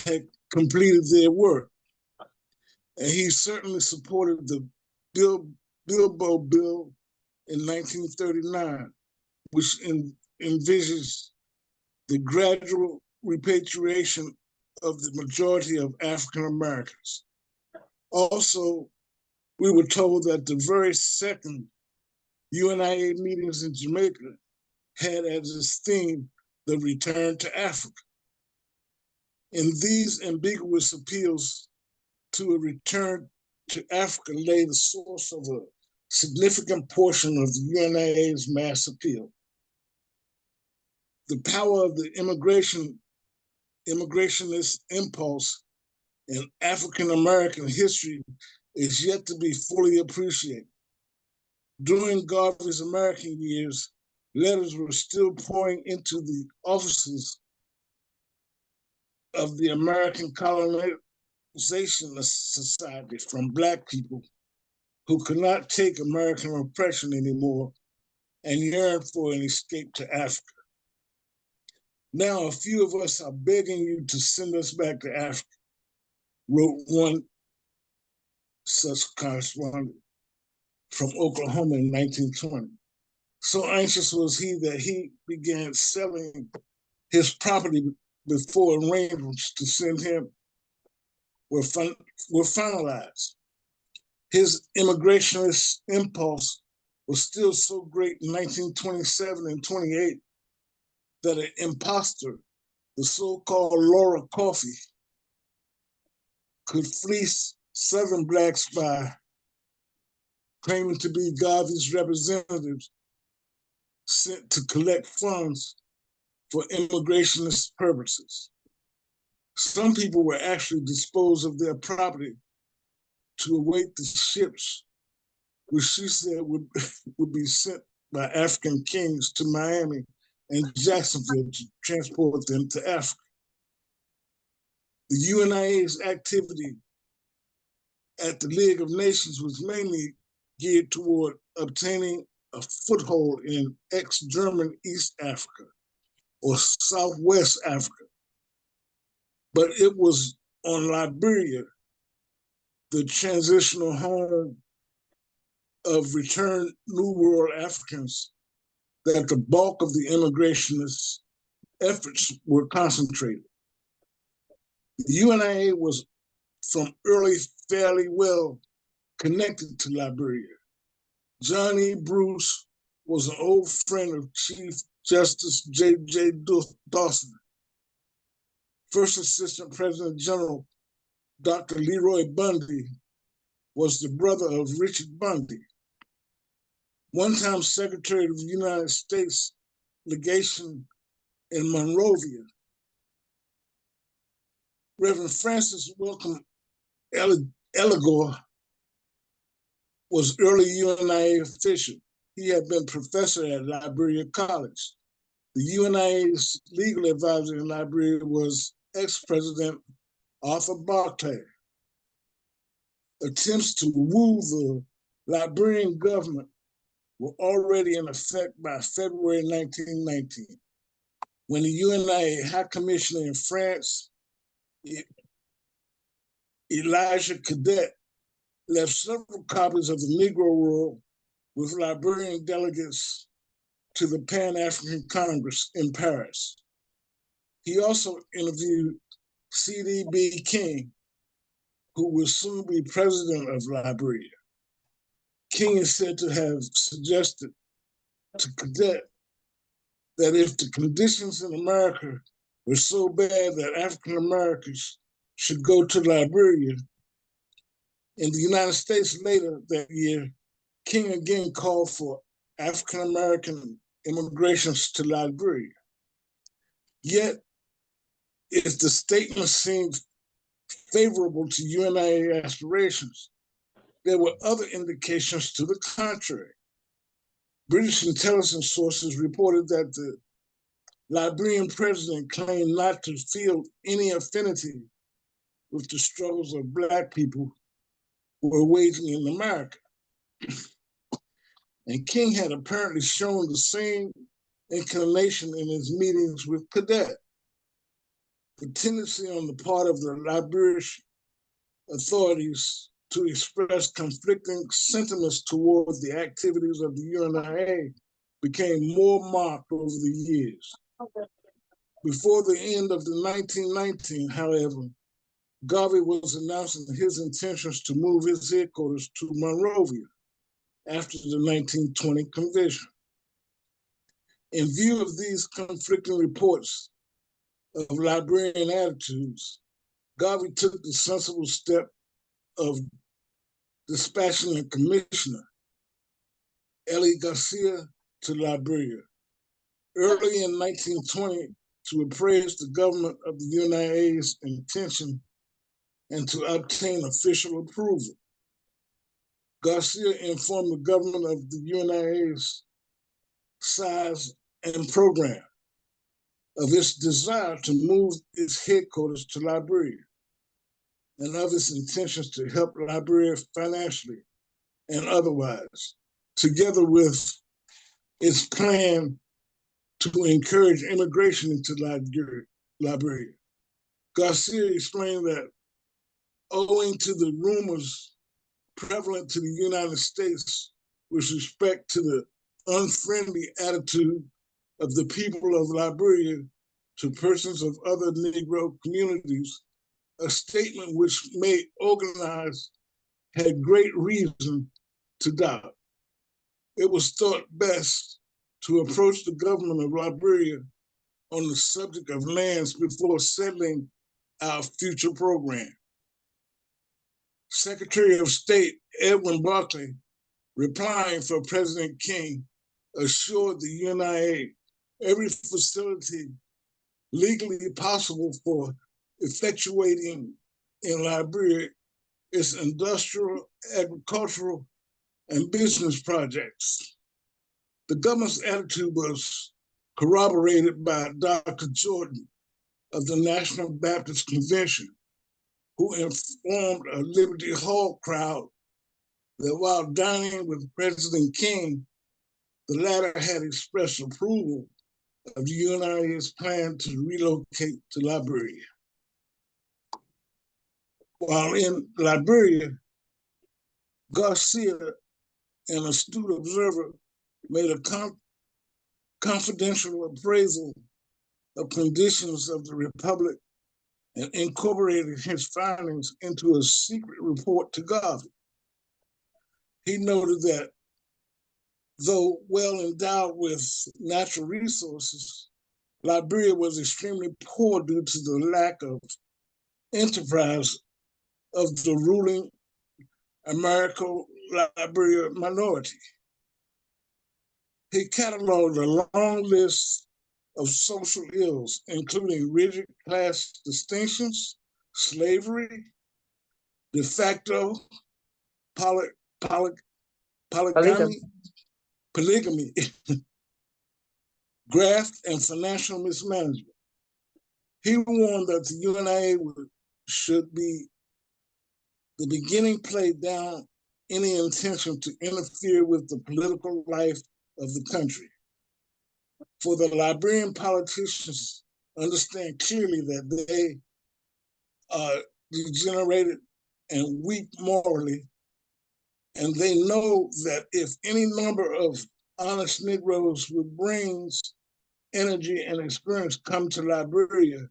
had completed their work. And he certainly supported the Bilbo Bill in 1939, which envisages the gradual repatriation of the majority of African Americans. Also, we were told that the very second UNIA meetings in Jamaica had as its theme the return to Africa. In these ambiguous appeals to a return to Africa lay the source of a significant portion of the UNIA's mass appeal. The power of the immigrationist impulse in African American history is yet to be fully appreciated. During Garvey's American years, letters were still pouring into the offices of the American Colonization Society from Black people who could not take American oppression anymore and yearned for an escape to Africa. Now, a few of us are begging you to send us back to Africa, wrote one such correspondent from Oklahoma in 1920. So anxious was he that he began selling his property before arrangements to send him were finalized. His immigrationist impulse was still so great in 1927 and 28 that an imposter, the so-called Laura Coffey, could fleece Southern blacks by claiming to be Garvey's representatives sent to collect funds for immigrationist purposes. Some people were actually disposed of their property to await the ships, which she said would be sent by African kings to Miami and Jacksonville to transport them to Africa. The UNIA's activity at the League of Nations was mainly geared toward obtaining a foothold in ex-German East Africa or Southwest Africa. But it was on Liberia, the transitional home of returned New World Africans that the bulk of the immigrationist efforts were concentrated. The UNIA was from early fairly well connected to Liberia. John E. Bruce was an old friend of Chief Justice J.J. Dawson. First Assistant President General Dr. Leroy Bundy was the brother of Richard Bundy. One-time Secretary of the United States Legation in Monrovia, Reverend Francis Welcome Eligor was early UNIA official. He had been professor at Liberia College. The UNIA's legal advisor in Liberia was ex-President Arthur Barclay. Attempts to woo the Liberian government were already in effect by February 1919, when the UNIA High Commissioner in France, Elijah Cadet, left several copies of the Negro Rule with Liberian delegates to the Pan-African Congress in Paris. He also interviewed C.D.B. King, who will soon be president of Liberia. King is said to have suggested to Cadet that if the conditions in America were so bad that African Americans should go to Liberia, in the United States later that year, King again called for African American immigrations to Liberia. Yet, if the statement seemed favorable to UNIA aspirations, there were other indications to the contrary. British intelligence sources reported that the Liberian president claimed not to feel any affinity with the struggles of Black people who were waging in America. And King had apparently shown the same inclination in his meetings with Cadet. The tendency on the part of the Liberian authorities to express conflicting sentiments toward the activities of the UNIA became more marked over the years. Before the end of the 1919, however, Garvey was announcing his intentions to move his headquarters to Monrovia after the 1920 convention. In view of these conflicting reports of Liberian attitudes, Garvey took the sensible step of dispatching a commissioner, Eli Garcia, to Liberia. Early in 1920, to appraise the government of the UNIA's intention and to obtain official approval. Garcia informed the government of the UNIA's size and program, of its desire to move its headquarters to Liberia, and of its intentions to help Liberia financially and otherwise, together with its plan to encourage immigration into Liberia. Garcia explained that owing to the rumors prevalent to the United States with respect to the unfriendly attitude of the people of Liberia to persons of other Negro communities, a statement which made organize had great reason to doubt. It was thought best to approach the government of Liberia on the subject of lands before settling our future program. Secretary of State Edwin Barclay, replying for President King, assured the UNIA every facility legally possible for effectuating in Liberia its industrial, agricultural, and business projects. The government's attitude was corroborated by Dr. Jordan of the National Baptist Convention, who informed a Liberty Hall crowd that while dining with President King, the latter had expressed approval of the UNIA's plan to relocate to Liberia. While in Liberia, Garcia an astute observer made a confidential appraisal of conditions of the Republic and incorporated his findings into a secret report to Garvey. He noted that though well endowed with natural resources, Liberia was extremely poor due to the lack of enterprise of the ruling Americo-Liberia minority. He cataloged a long list of social ills, including rigid class distinctions, slavery, de facto polygamy, graft, and financial mismanagement. He warned that the UNIA should be the beginning play down any intention to interfere with the political life of the country. For the Liberian politicians understand clearly that they are degenerated and weak morally, and they know that if any number of honest Negroes with brains, energy, and experience come to Liberia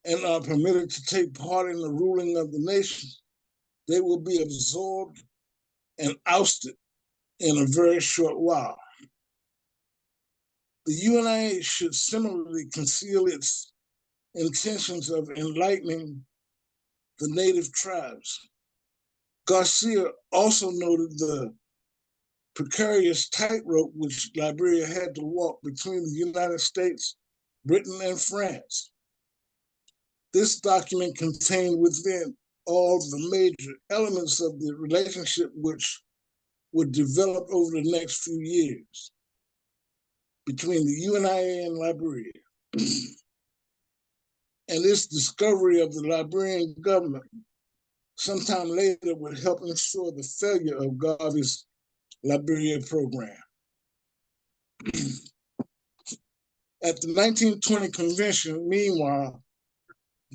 and are permitted to take part in the ruling of the nation, they will be absorbed and ousted in a very short while. The UNIA should similarly conceal its intentions of enlightening the native tribes. Garcia also noted the precarious tightrope which Liberia had to walk between the United States, Britain, and France. This document contained within all the major elements of the relationship which would develop over the next few years between the UNIA and Liberia. And this discovery of the Liberian government sometime later would help ensure the failure of Garvey's Liberia program. At the 1920 convention, meanwhile,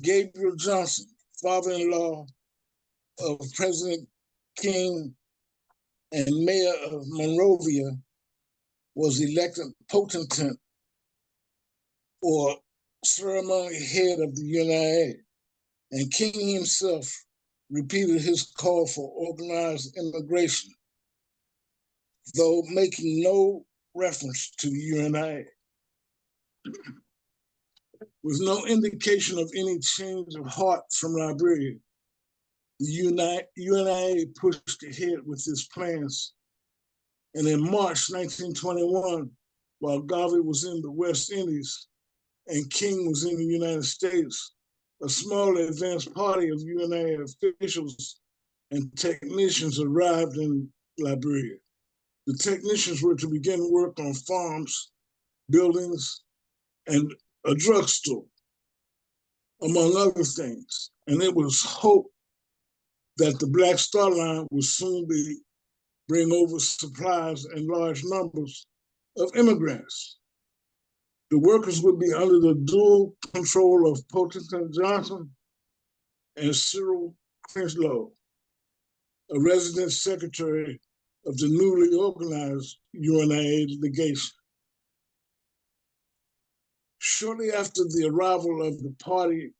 Gabriel Johnson, father-in-law of President King and mayor of Monrovia, was elected potentate or ceremonial head of the UNIA, and King himself repeated his call for organized immigration, though making no reference to the UNIA. With no indication of any change of heart from Liberia, the UNIA pushed ahead with its plans. And in March 1921, while Garvey was in the West Indies and King was in the United States, a small advanced party of UNIA officials and technicians arrived in Liberia. The technicians were to begin work on farms, buildings, and a drugstore, among other things. And it was hoped that the Black Star Line would soon bring over supplies and large numbers of immigrants. The workers would be under the dual control of Potentate Johnson and Cyril Crinslow, a resident secretary of the newly organized UNIA legation. Shortly after the arrival of the party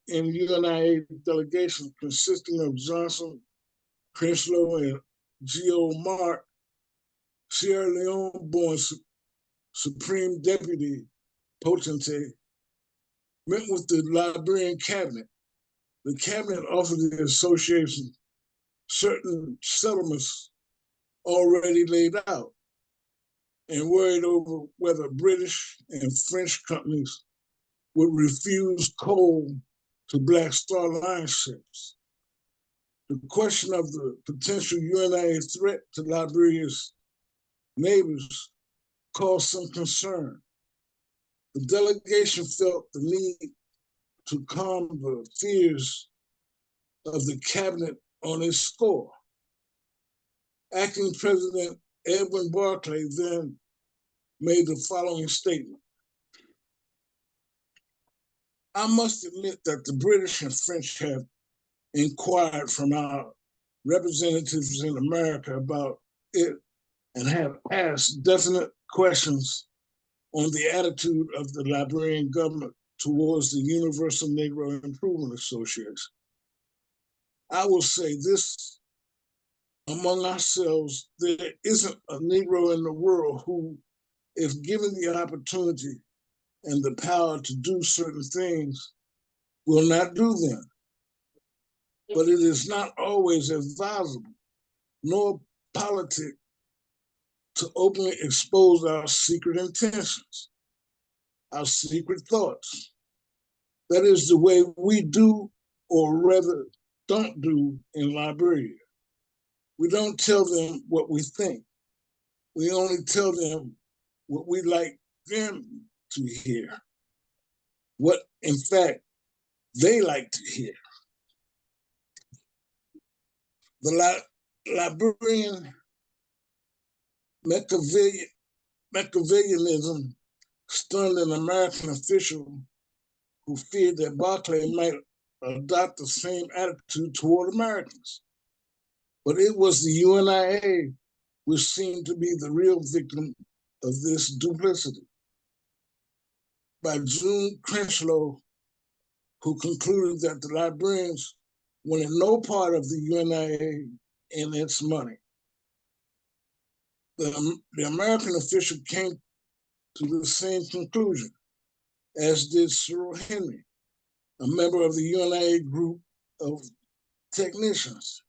in UNIA delegation consisting of Johnson, Crinslow, and Geo Mark, Sierra Leone-born Supreme Deputy Potentate, met with the Liberian cabinet. The cabinet offered the association certain settlements already laid out and worried over whether British and French companies would refuse coal to Black Star Line ships. The question of the potential UNIA threat to Liberia's neighbors caused some concern. The delegation felt the need to calm the fears of the cabinet on its score. Acting President Edwin Barclay then made the following statement. I must admit that the British and French have inquired from our representatives in America about it and have asked definite questions on the attitude of the Liberian government towards the Universal Negro Improvement Association. I will say this among ourselves, there isn't a Negro in the world who, if given the opportunity and the power to do certain things, will not do them. But it is not always advisable, nor politic, to openly expose our secret intentions, our secret thoughts. That is the way we do, or rather don't do, in Liberia. We don't tell them what we think. We only tell them what we like them to hear, what, in fact, they like to hear. The Liberian Machiavellianism stunned an American official who feared that Barclay might adopt the same attitude toward Americans. But it was the UNIA which seemed to be the real victim of this duplicity. By June, Crenshlow, who concluded that the Liberians wanted no part of the UNIA and its money. The American official came to the same conclusion, as did Cyril Henry, a member of the UNIA group of technicians.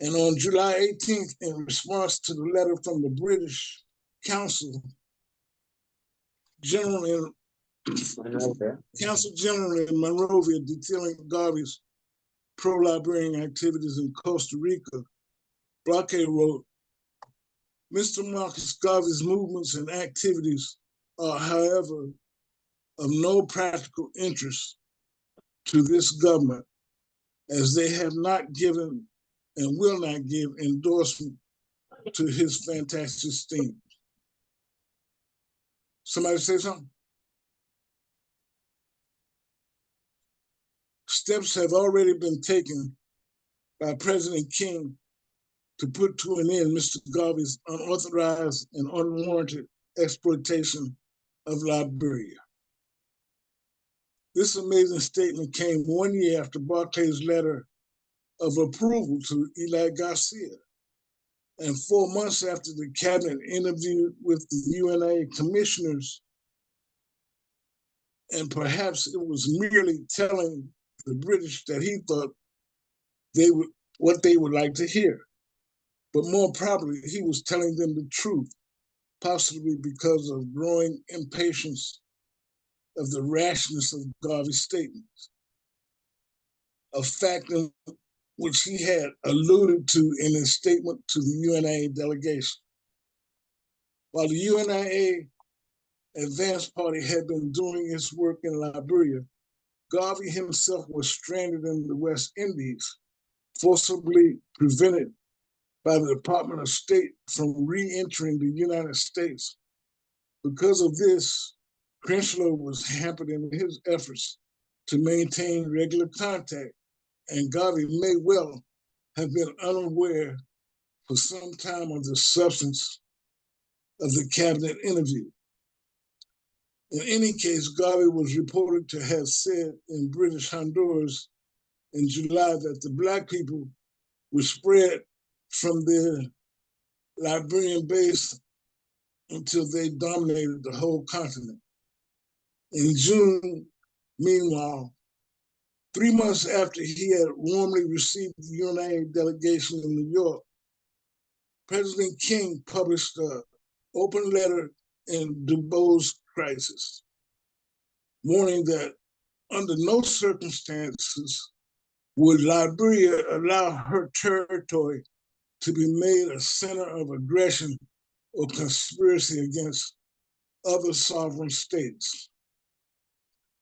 And on July 18th, in response to the letter from the British Consul General in Monrovia detailing Garvey's pro-Liberian activities in Costa Rica, Blockade wrote, Mr. Marcus Garvey's movements and activities are, however, of no practical interest to this government, as they have not given and will not give endorsement to his fantastic schemes. Somebody say something? Steps have already been taken by President King to put to an end Mr. Garvey's unauthorized and unwarranted exploitation of Liberia. This amazing statement came 1 year after Barclay's letter of approval to Eli Garcia, and 4 months after the cabinet interviewed with the UNA commissioners, and perhaps it was merely telling the British that he thought what they would like to hear. But more probably, he was telling them the truth, possibly because of growing impatience of the rashness of Garvey's statements, a fact in which he had alluded to in his statement to the UNA delegation. While the UNIA Advance Party had been doing its work in Liberia, Garvey himself was stranded in the West Indies, forcibly prevented by the Department of State from re-entering the United States. Because of this, Crenshlow was hampered in his efforts to maintain regular contact, and Garvey may well have been unaware for some time of the substance of the cabinet interview. In any case, Garvey was reported to have said in British Honduras in July that the Black people would spread from their Liberian base until they dominated the whole continent. In June, meanwhile, 3 months after he had warmly received the UNA delegation in New York, President King published an open letter in Dubose crisis, warning that under no circumstances would Liberia allow her territory to be made a center of aggression or conspiracy against other sovereign states.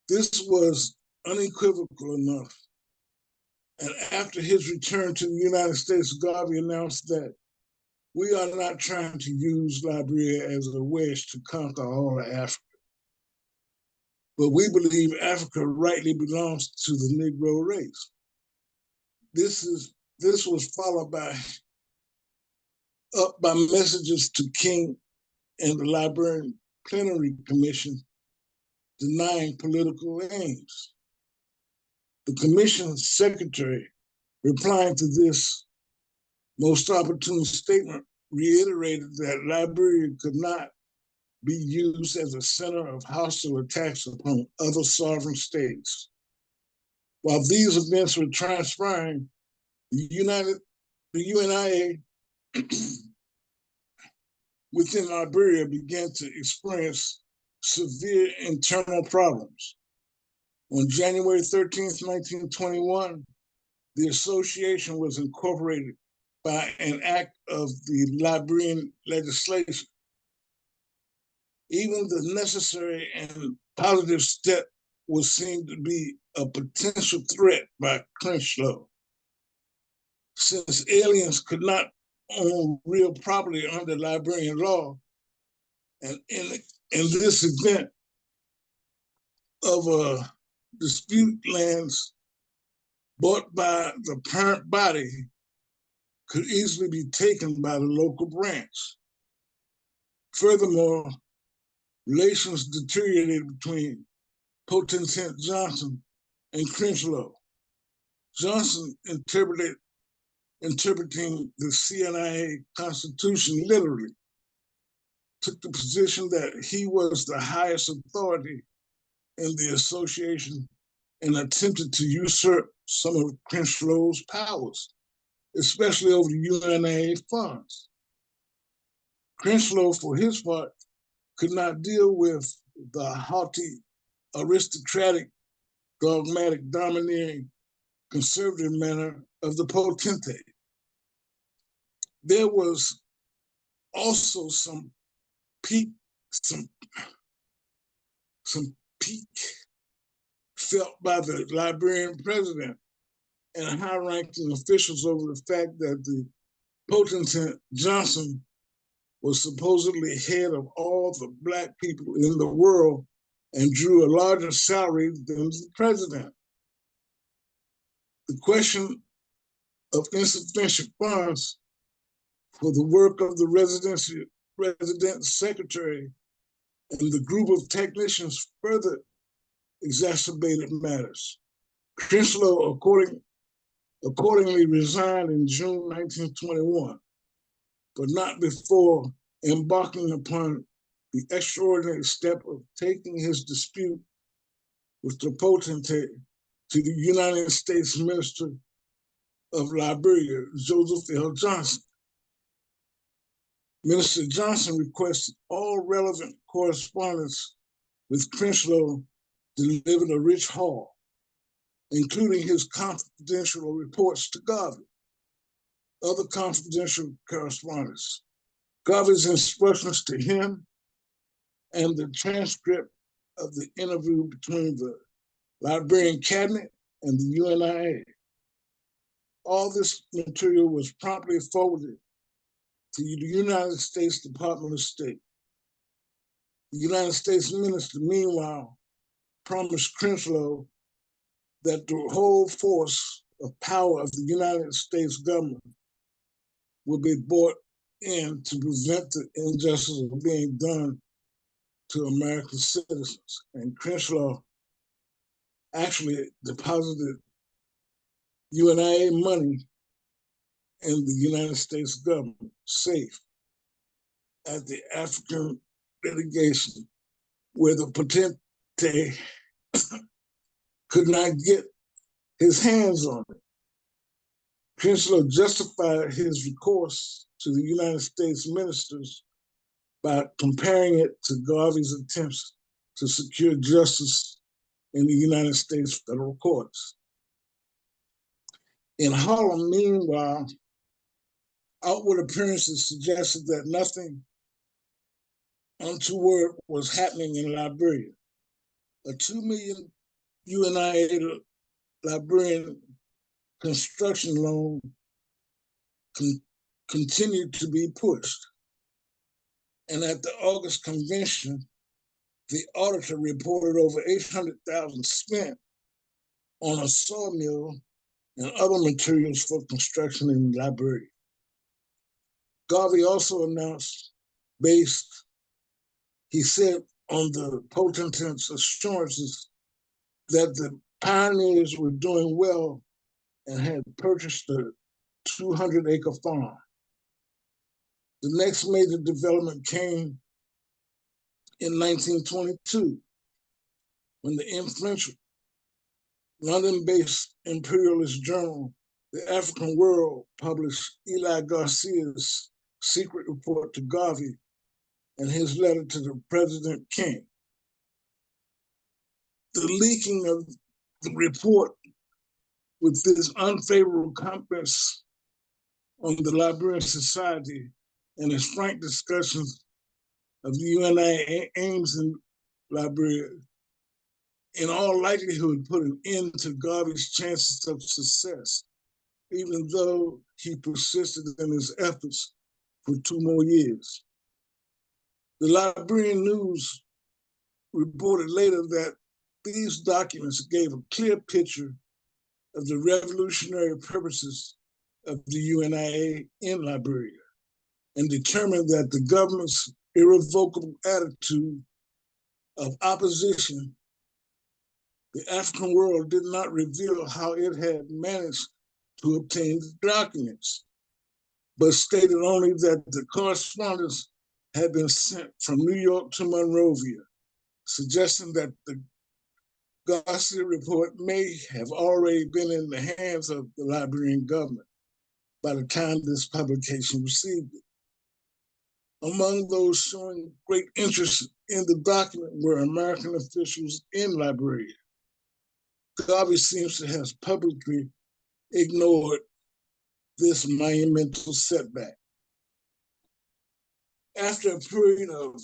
This was unequivocal enough. And after his return to the United States, Garvey announced that we are not trying to use Liberia as a wedge to conquer all of Africa, but we believe Africa rightly belongs to the Negro race. This was followed by up by messages to King and the Librarian Plenary Commission denying political aims. The commission's secretary, replying to this most opportune statement, reiterated that Liberia could not be used as a center of hostile attacks upon other sovereign states. While these events were transpiring, the UNIA within Liberia began to experience severe internal problems. On January 13th, 1921, the association was incorporated by an act of the Liberian legislation. Even the necessary and positive step was seen to be a potential threat by Crenshaw. Since aliens could not own real property under Liberian law, and in this event of dispute, lands bought by the parent body could easily be taken by the local branch. Furthermore, relations deteriorated between Potentate Johnson and Crenshaw. Johnson interpreting the CIA Constitution literally, took the position that he was the highest authority in the association and attempted to usurp some of Crenshaw's powers, especially over the UNIA funds. Crenshaw, for his part, could not deal with the haughty, aristocratic, dogmatic, domineering, conservative manner of the potentate. There was also some pique felt by the Liberian president and high-ranking officials over the fact that the potentate Johnson was supposedly head of all the Black people in the world and drew a larger salary than the president. The question of insufficient funds for the work of the resident secretary and the group of technicians further exacerbated matters. Crenshaw accordingly resigned in June 1921, but not before embarking upon the extraordinary step of taking his dispute with the potentate to the United States Minister of Liberia, Joseph L. Johnson. Minister Johnson requested all relevant correspondence with Crenshaw delivered a rich haul, including his confidential reports to Garvey, other confidential correspondence, Garvey's instructions to him, and the transcript of the interview between the Liberian cabinet and the UNIA. All this material was promptly forwarded to the United States Department of State. The United States minister, meanwhile, promised Crenshaw that the whole force of power of the United States government would be brought in to prevent the injustice of being done to American citizens. And Crenshaw actually deposited UNIA money in the United States government safe at the African litigation, where the potentate could not get his hands on it. Crenshaw justified his recourse to the United States ministers by comparing it to Garvey's attempts to secure justice in the United States federal courts. In Harlem, meanwhile, outward appearances suggested that nothing untoward was happening in Liberia. A $2 million UNIA Liberian construction loan continued to be pushed. And at the August convention, the auditor reported over $800,000 spent on a sawmill and other materials for construction in Liberia. Garvey also announced, he said, on the potentate's assurances that the pioneers were doing well and had purchased a 200-acre farm. The next major development came in 1922, when the influential London-based imperialist journal, The African World, published Eli Garcia's secret report to Garvey and his letter to the President King. The leaking of the report with this unfavorable comments on the Liberian society and his frank discussions of the UNIA aims in Liberia, in all likelihood put an end to Garvey's chances of success, even though he persisted in his efforts for 2 more years. The Liberian News reported later that these documents gave a clear picture of the revolutionary purposes of the UNIA in Liberia and determined that the government's irrevocable attitude of opposition, the African World did not reveal how it had managed to obtain the documents, but stated only that the correspondence had been sent from New York to Monrovia, suggesting that the Garcia report may have already been in the hands of the Liberian government by the time this publication received it. Among those showing great interest in the document were American officials in Liberia. Garvey seems to have publicly ignored this monumental setback. After a period of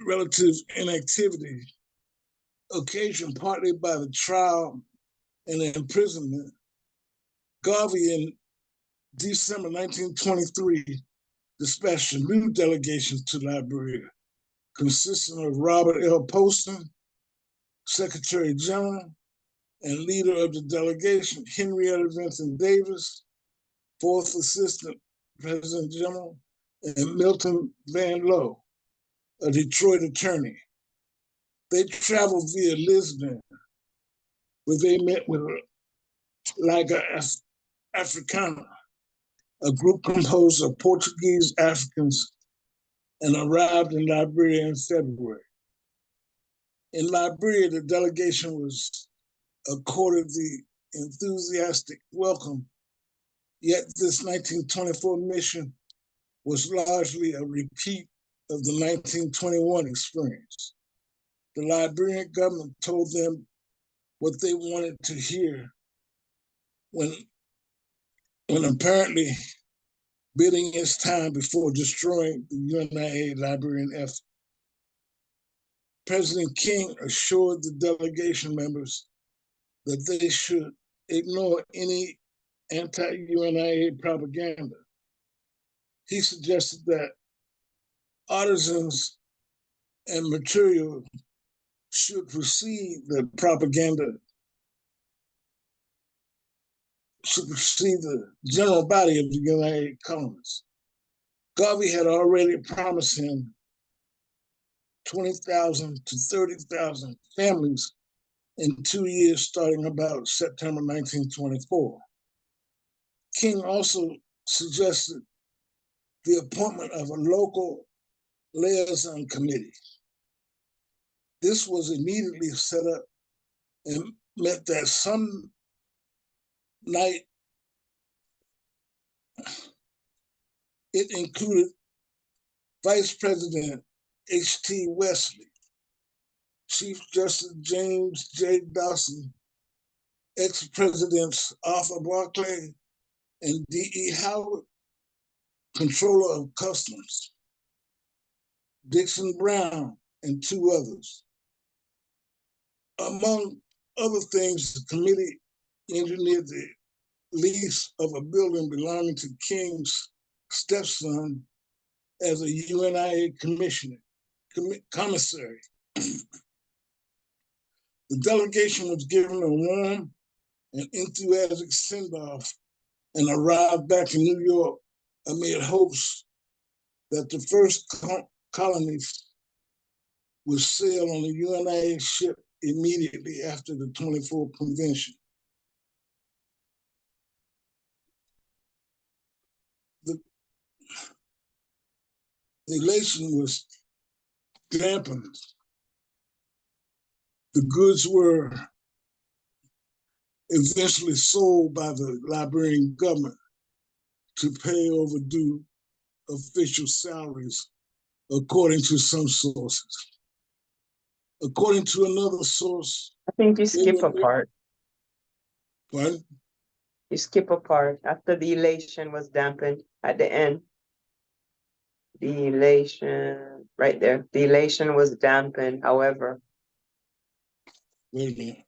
relative inactivity, occasioned partly by the trial and imprisonment, Garvey in December 1923 dispatched a new delegation to Liberia, consisting of Robert L. Poston, Secretary General, and leader of the delegation, Henrietta Vincent Davis, Fourth Assistant President General, and Milton Van Lowe, a Detroit attorney. They traveled via Lisbon, where they met with Liga Africana, a group composed of Portuguese Africans, and arrived in Liberia in February. In Liberia, the delegation was accorded the enthusiastic welcome, yet this 1924 mission was largely a repeat of the 1921 experience. The Liberian government told them what they wanted to hear when apparently bidding its time before destroying the UNIA Liberian effort. President King assured the delegation members that they should ignore any anti-UNIA propaganda. He suggested that artisans and material should precede the propaganda, should precede the general body of the UNIA colonists. Garvey had already promised him 20,000 to 30,000 families in 2 years, starting about September 1924. King also suggested the appointment of a local liaison committee. This was immediately set up and meant that some night it included Vice President H.T. Wesley, Chief Justice James J. Dawson, ex-presidents Arthur Barclay and D.E. Howard, Controller of Customs, Dixon Brown, and 2 others. Among other things, the committee engineered the lease of a building belonging to King's stepson as a UNIA commissary. The delegation was given a warm and enthusiastic send-off and arrived back in New York amid hopes that the first colonies would sail on the UNIA ship immediately after the 24th convention. The elation was dampened. The goods were eventually sold by the Liberian government to pay overdue official salaries, according to some sources. According to another source, I think you they skip were a part. pardon? You skip a part after the elation was dampened at the end. The elation, right there. The elation was dampened, however. Wait a minute.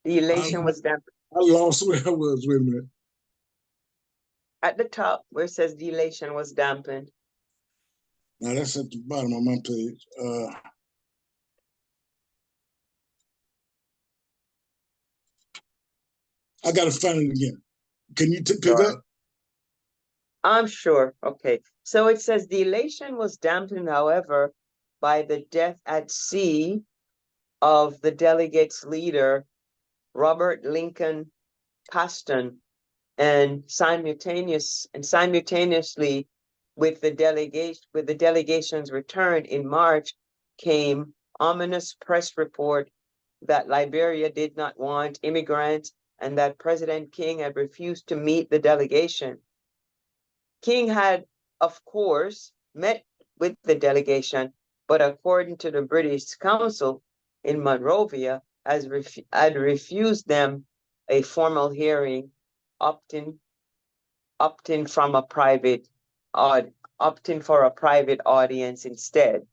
The elation was dampened. I lost where I was. Wait a minute. At the top where it says the elation was dampened. Now that's at the bottom of my page. I gotta find it again. Can you pick Sure. up? I'm sure. Okay. So it says the elation was dampened, however, by the death at sea of the delegates' leader, Robert Lincoln Paston, and simultaneously with the delegation's return in March came ominous press report that Liberia did not want immigrants and that President King had refused to meet the delegation. King had, of course, met with the delegation, but according to the British Council in Monrovia, had refused them a formal hearing, opting for a private audience instead.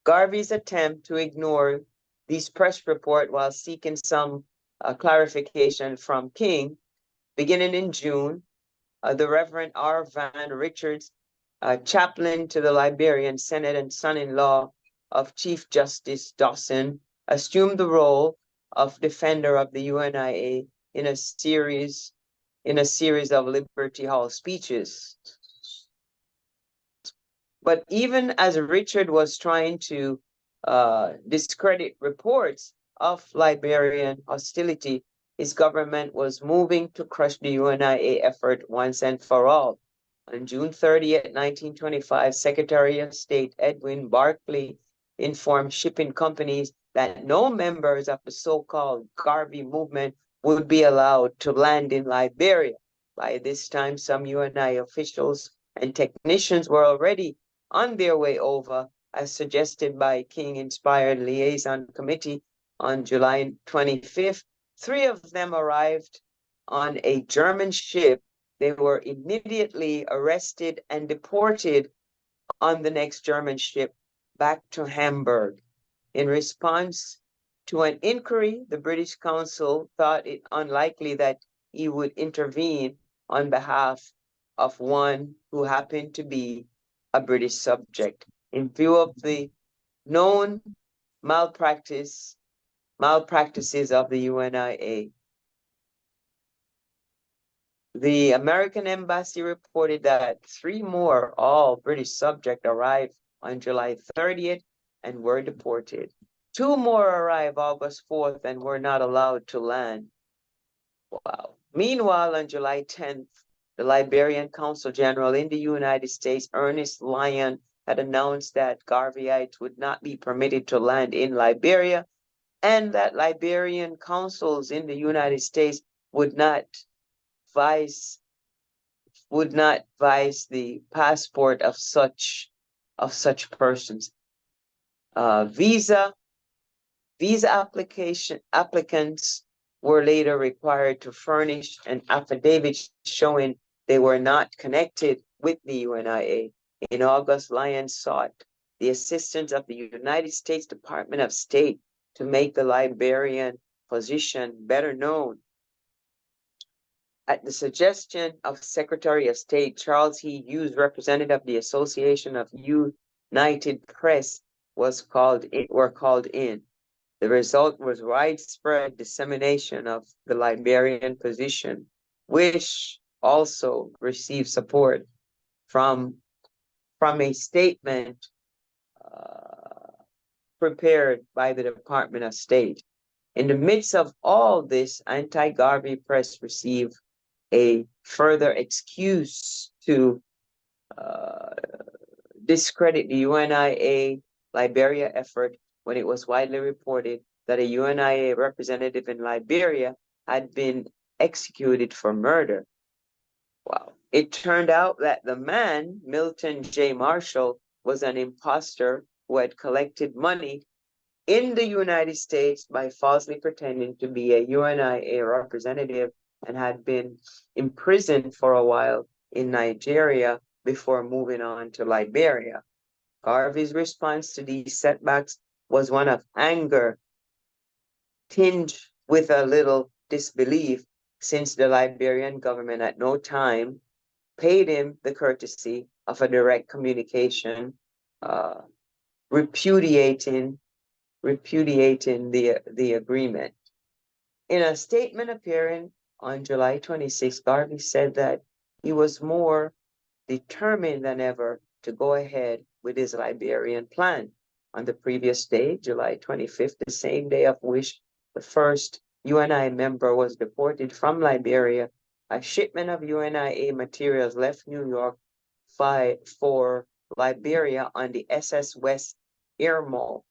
Garvey's attempt to ignore these press reports while seeking some clarification from King, beginning in June, the Reverend R. Van Richards, chaplain to the Liberian Senate and son-in-law of Chief Justice Dawson, assumed the role of defender of the UNIA in a series of Liberty Hall speeches. But even as Richard was trying to discredit reports of Liberian hostility, his government was moving to crush the UNIA effort once and for all. On June 30th, 1925, Secretary of State Edwin Barclay informed shipping companies that no members of the so-called Garvey movement would be allowed to land in Liberia. By this time, some UNI officials and technicians were already on their way over, as suggested by King-inspired liaison committee on July 25th. 3 of them arrived on a German ship. They were immediately arrested and deported on the next German ship back to Hamburg. In response to an inquiry, the British Council thought it unlikely that he would intervene on behalf of one who happened to be a British subject. In view of the known malpractices of the UNIA, the American embassy reported that 3 more, all British subjects, arrived on July 30th and were deported. 2 more arrived August 4th and were not allowed to land. Wow. Meanwhile, on July 10th, the Liberian Consul General in the United States, Ernest Lyon, had announced that Garveyites would not be permitted to land in Liberia, and that Liberian consuls in the United States would not vice the passport of such persons. Visa applicants were later required to furnish an affidavit showing they were not connected with the UNIA. In August, Lyon sought the assistance of the United States Department of State to make the Liberian position better known. At the suggestion of Secretary of State Charles E. Hughes, representative of the Association of United Press, were called in. The result was widespread dissemination of the Liberian position, which also received support from a statement prepared by the Department of State. In the midst of all this, anti-Garvey press received a further excuse to discredit the UNIA Liberia effort when it was widely reported that a UNIA representative in Liberia had been executed for murder. Wow. It turned out that the man, Milton J. Marshall, was an imposter who had collected money in the United States by falsely pretending to be a UNIA representative and had been imprisoned for a while in Nigeria before moving on to Liberia. Garvey's response to these setbacks was one of anger, tinged with a little disbelief, since the Liberian government at no time paid him the courtesy of a direct communication, repudiating the agreement. In a statement appearing on July 26, Garvey said that he was more determined than ever to go ahead with his Liberian plan. On the previous day, July 25th, the same day of which the first UNI member was deported from Liberia, a shipment of UNIA materials left New York for Liberia on the SS West Air Mall,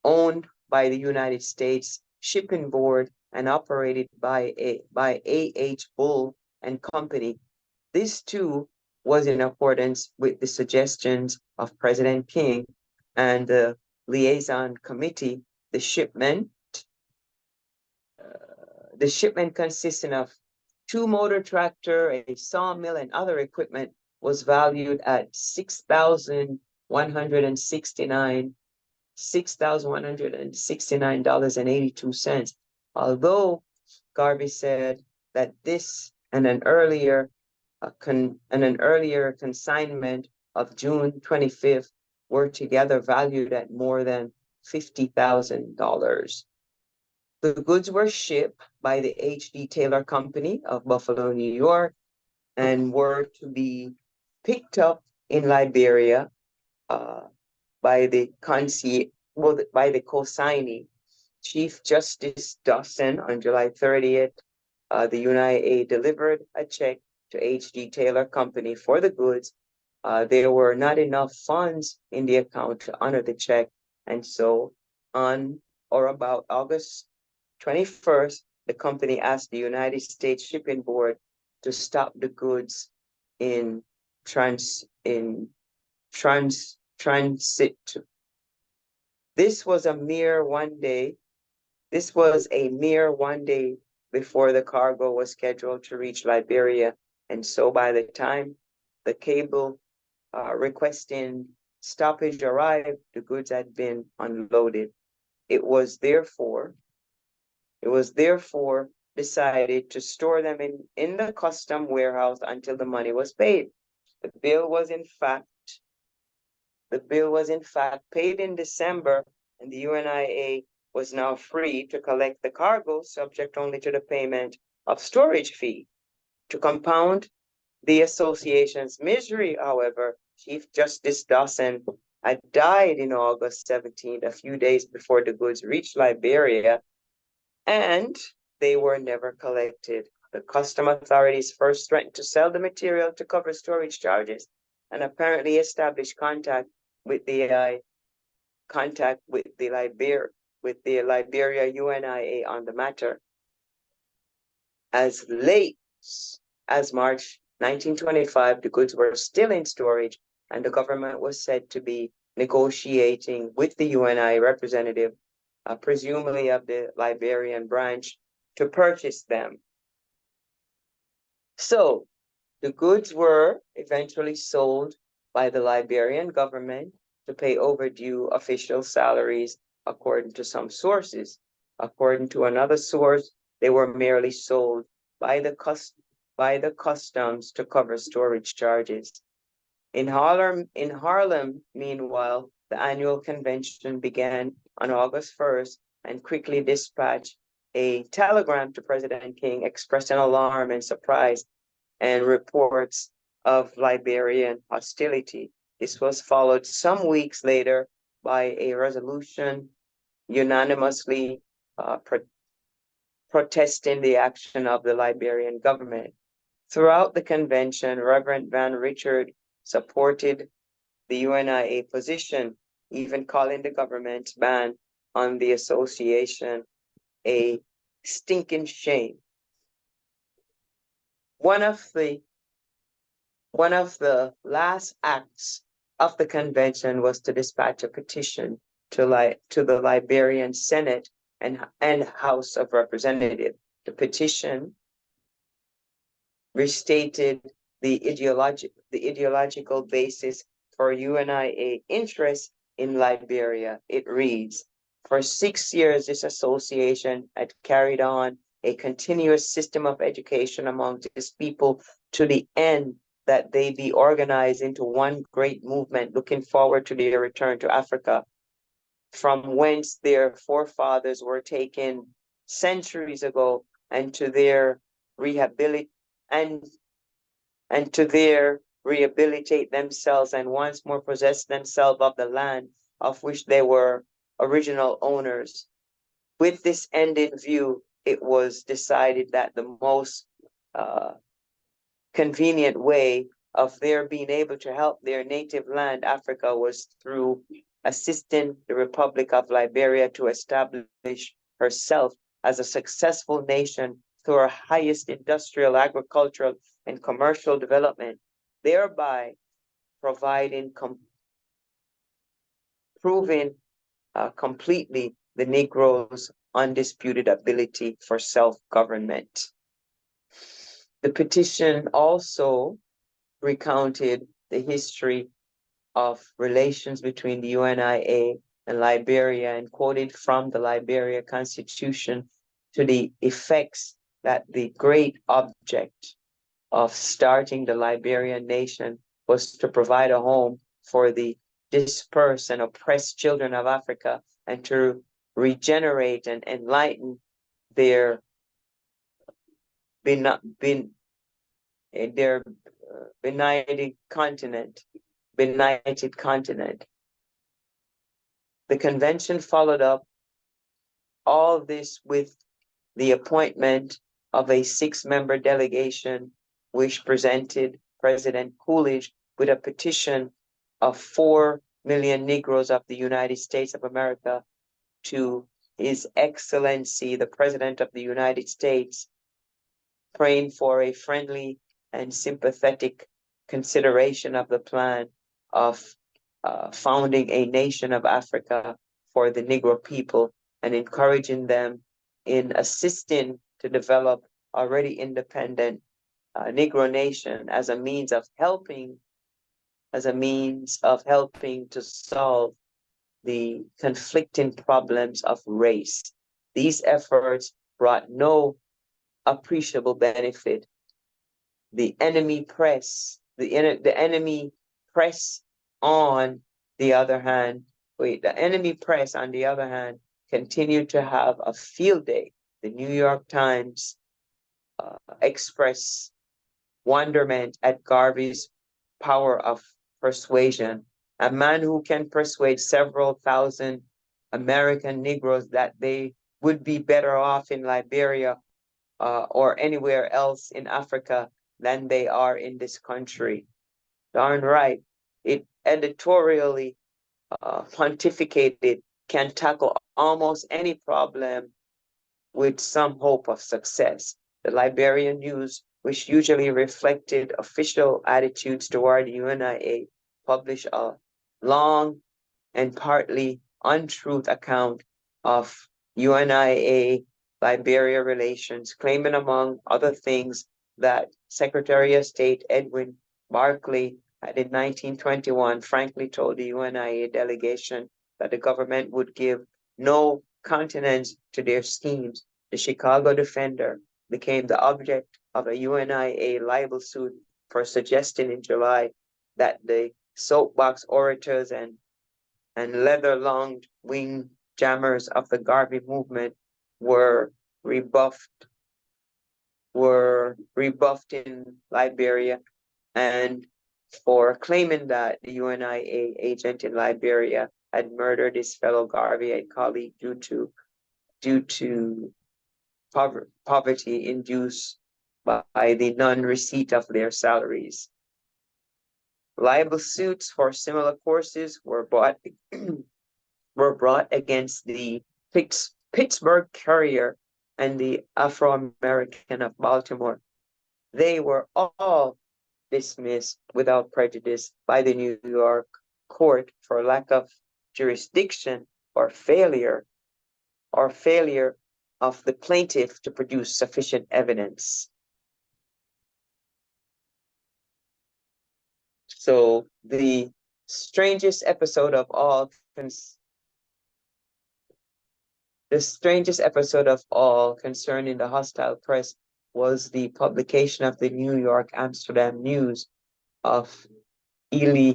owned by the United States Shipping Board and operated by A.H. Bull and Company. This too was in accordance with the suggestions of President King and the liaison committee. The shipment consisting of 2 motor tractor, a sawmill, and other equipment was valued at $6,169.82. Although Garvey said that this and an earlier consignment of June 25th were together valued at more than $50,000. The goods were shipped by the H.D. Taylor Company of Buffalo, New York, and were to be picked up in Liberia by the consignee, Chief Justice Dawson. On July 30th, the UNIA delivered a check to H.D. Taylor Company for the goods. There were not enough funds in the account to honor the check, and so on or about August 21st, the company asked the United States Shipping Board to stop the goods in transit. This was a mere one day before the cargo was scheduled to reach Liberia, and so by the time the cable requesting stoppage arrived, the goods had been unloaded. It was therefore decided to store them in the custom warehouse until the money was paid. The bill was in fact paid in December, and the UNIA was now free to collect the cargo, subject only to the payment of storage fee. To compound the association's misery, however, Chief Justice Dawson had died in August 17th, a few days before the goods reached Liberia, and they were never collected. The custom authorities first threatened to sell the material to cover storage charges, and apparently established contact with the Liberia UNIA on the matter. As late as March 1925, the goods were still in storage, and the government was said to be negotiating with the UNI representative, presumably of the Liberian branch, to purchase them. So the goods were eventually sold by the Liberian government to pay overdue official salaries, according to some sources. According to another source, they were merely sold by the customs to cover storage charges. In Harlem, meanwhile, the annual convention began on August 1st and quickly dispatched a telegram to President King expressing alarm and surprise and reports of Liberian hostility. This was followed some weeks later by a resolution unanimously protesting the action of the Liberian government. Throughout the convention, Reverend Van Richard supported the UNIA position, even calling the government's ban on the association a stinking shame. One of the last acts of the convention was to dispatch a petition to the Liberian Senate and House of Representatives. The petition restated the ideological basis for UNIA interest in Liberia. It reads, for 6 years, this association had carried on a continuous system of education among its people to the end that they be organized into one great movement, looking forward to their return to Africa, from whence their forefathers were taken centuries ago, and to their rehabilitate themselves and once more possess themselves of the land of which they were original owners. With this end in view, it was decided that the most convenient way of their being able to help their native land, Africa, was through assisting the Republic of Liberia to establish herself as a successful nation through her highest industrial, agricultural, and commercial development, thereby proving completely the Negroes' undisputed ability for self-government. The petition also recounted the history of relations between the UNIA and Liberia and quoted from the Liberia Constitution to the effects that the great object of starting the Liberian nation was to provide a home for the dispersed and oppressed children of Africa and to regenerate and enlighten their benighted continent. The convention followed up all this with the appointment of a 6-member delegation, which presented President Coolidge with a petition of 4 million Negroes of the United States of America to His Excellency, the President of the United States, praying for a friendly and sympathetic consideration of the plan of founding a nation of Africa for the Negro people and encouraging them in assisting to develop already independent Negro nation as a means of helping to solve the conflicting problems of race. These efforts brought no appreciable benefit. The enemy press on the other hand continued to have a field day. The New York Times expressed wonderment at Garvey's power of persuasion. A man who can persuade several thousand American Negroes that they would be better off in Liberia or anywhere else in Africa than they are in this country. Darn right. It editorially pontificated can tackle almost any problem with some hope of success. The Liberian news, which usually reflected official attitudes toward the UNIA, published a long and partly untruth account of UNIA Liberia relations, claiming among other things that Secretary of State Edwin Barclay had in 1921 frankly told the UNIA delegation that the government would give no countenance to their schemes. The Chicago Defender became the object of a UNIA libel suit for suggesting in July that the soapbox orators and leather-lunged wing jammers of the Garvey movement were rebuffed in Liberia, and for claiming that the UNIA agent in Liberia had murdered his fellow Garveyite colleague due to poverty induced by the non-receipt of their salaries. Libel suits for similar courses were brought against the Pittsburgh Courier and the Afro-American of Baltimore. They were all dismissed without prejudice by the New York court for lack of jurisdiction or failure of the plaintiff to produce sufficient evidence. So the strangest episode of all concerning the hostile press was the publication of the New York Amsterdam News of Ely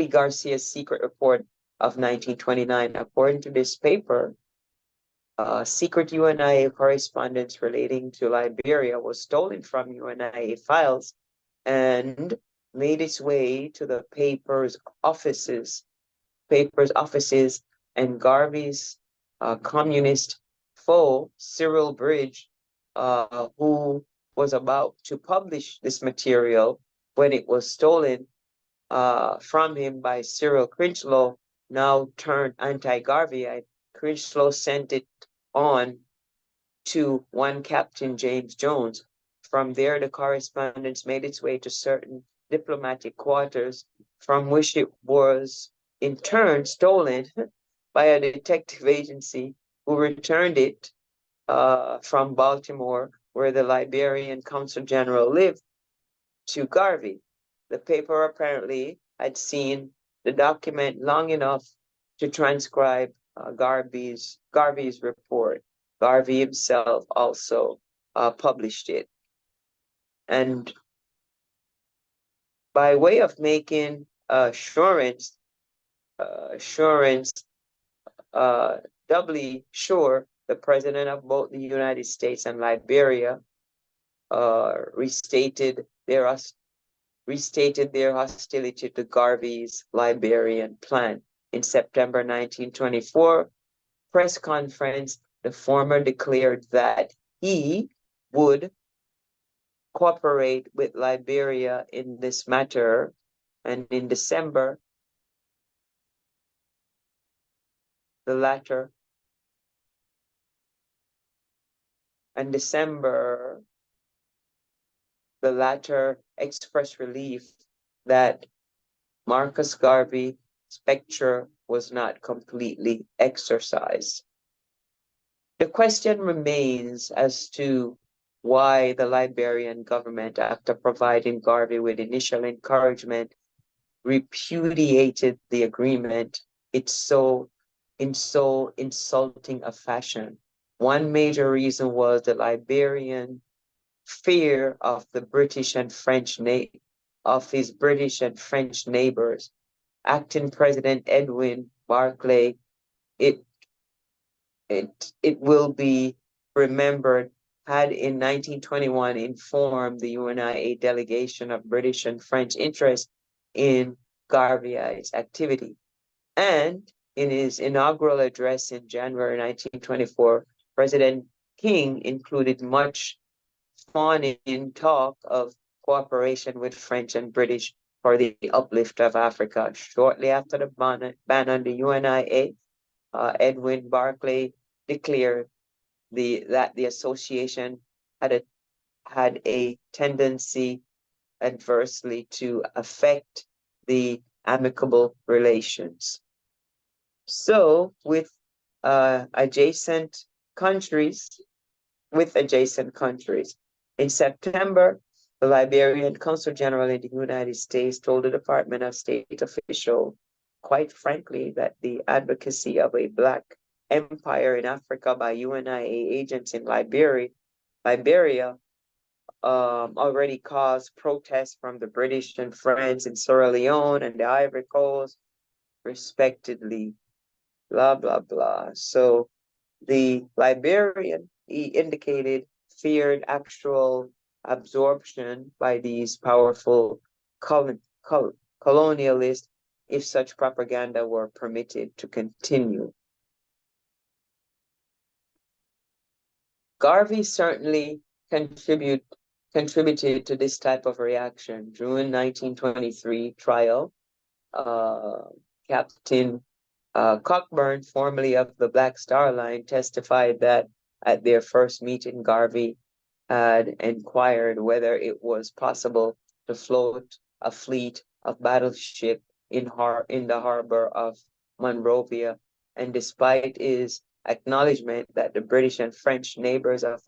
Garcia's secret report of 1929. According to this paper, secret UNIA correspondence relating to Liberia was stolen from UNIA files and made its way to the paper's offices, and Garvey's communist foe, Cyril Bridge, who was about to publish this material when it was stolen from him by Cyril Crinchlow, now turned anti-Garveyite. Crinchlow sent it on to one Captain James Jones. From there, the correspondence made its way to certain diplomatic quarters, from which it was in turn stolen by a detective agency who returned it from Baltimore, where the Liberian Consul General lived, to Garvey. The paper apparently had seen the document long enough to transcribe Garvey's report. Garvey himself also published it. And by way of making assurance doubly sure, the president of both the United States and Liberia restated their hostility to Garvey's Liberian plan. In September 1924 press conference, the former declared that he would cooperate with Liberia in this matter, and in December, the latter expressed relief that Marcus Garvey's spectre was not completely exorcised. The question remains as to why the Liberian government, after providing Garvey with initial encouragement, repudiated the agreement in so insulting a fashion. One major reason was the Liberian fear of the British and French his British and French neighbors. Acting President Edwin Barclay, it will be remembered, had in 1921 informed the UNIA delegation of British and French interest in Garvey's activity. And in his inaugural address in January 1924, President King included much fawning talk of cooperation with French and British for the uplift of Africa. Shortly after the ban on the UNIA, Edwin Barclay declared that the association had a tendency adversely to affect the amicable relations. So with adjacent countries, in September, the Liberian Consul General in the United States told the Department of State official, quite frankly, that the advocacy of a Black empire in Africa by UNIA agents in Liberia already caused protests from the British and French in Sierra Leone and the Ivory Coast. respectively, blah, blah, blah. So the Liberian, he indicated, feared actual absorption by these powerful colonialists if such propaganda were permitted to continue. Garvey certainly contributed to this type of reaction. During 1923 trial, Captain Cockburn, formerly of the Black Star Line, testified that at their first meeting, Garvey had inquired whether it was possible to float a fleet of battleship in the harbor of Monrovia, and despite his acknowledgement that the British and French neighbors of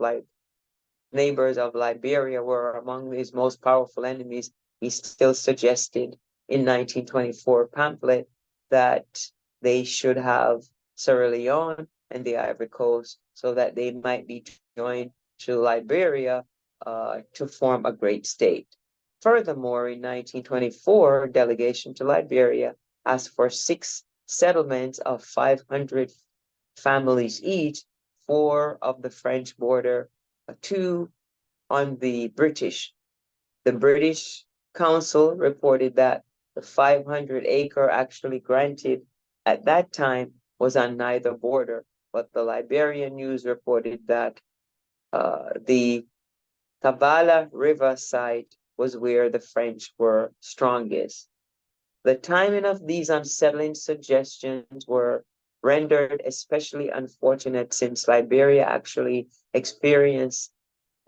Liberia were among his most powerful enemies, he still suggested in 1924 pamphlet that they should have Sierra Leone and the Ivory Coast so that they might be joined to Liberia to form a great state. Furthermore, in 1924, delegation to Liberia asked for 6 settlements of 500 families each, 4 of the French border, 2 on the British. The British Council reported that the 500-acre actually granted at that time was on neither border, but the Liberian News reported that the Kabala River site was where the French were strongest. The timing of these unsettling suggestions were rendered especially unfortunate since Liberia actually experienced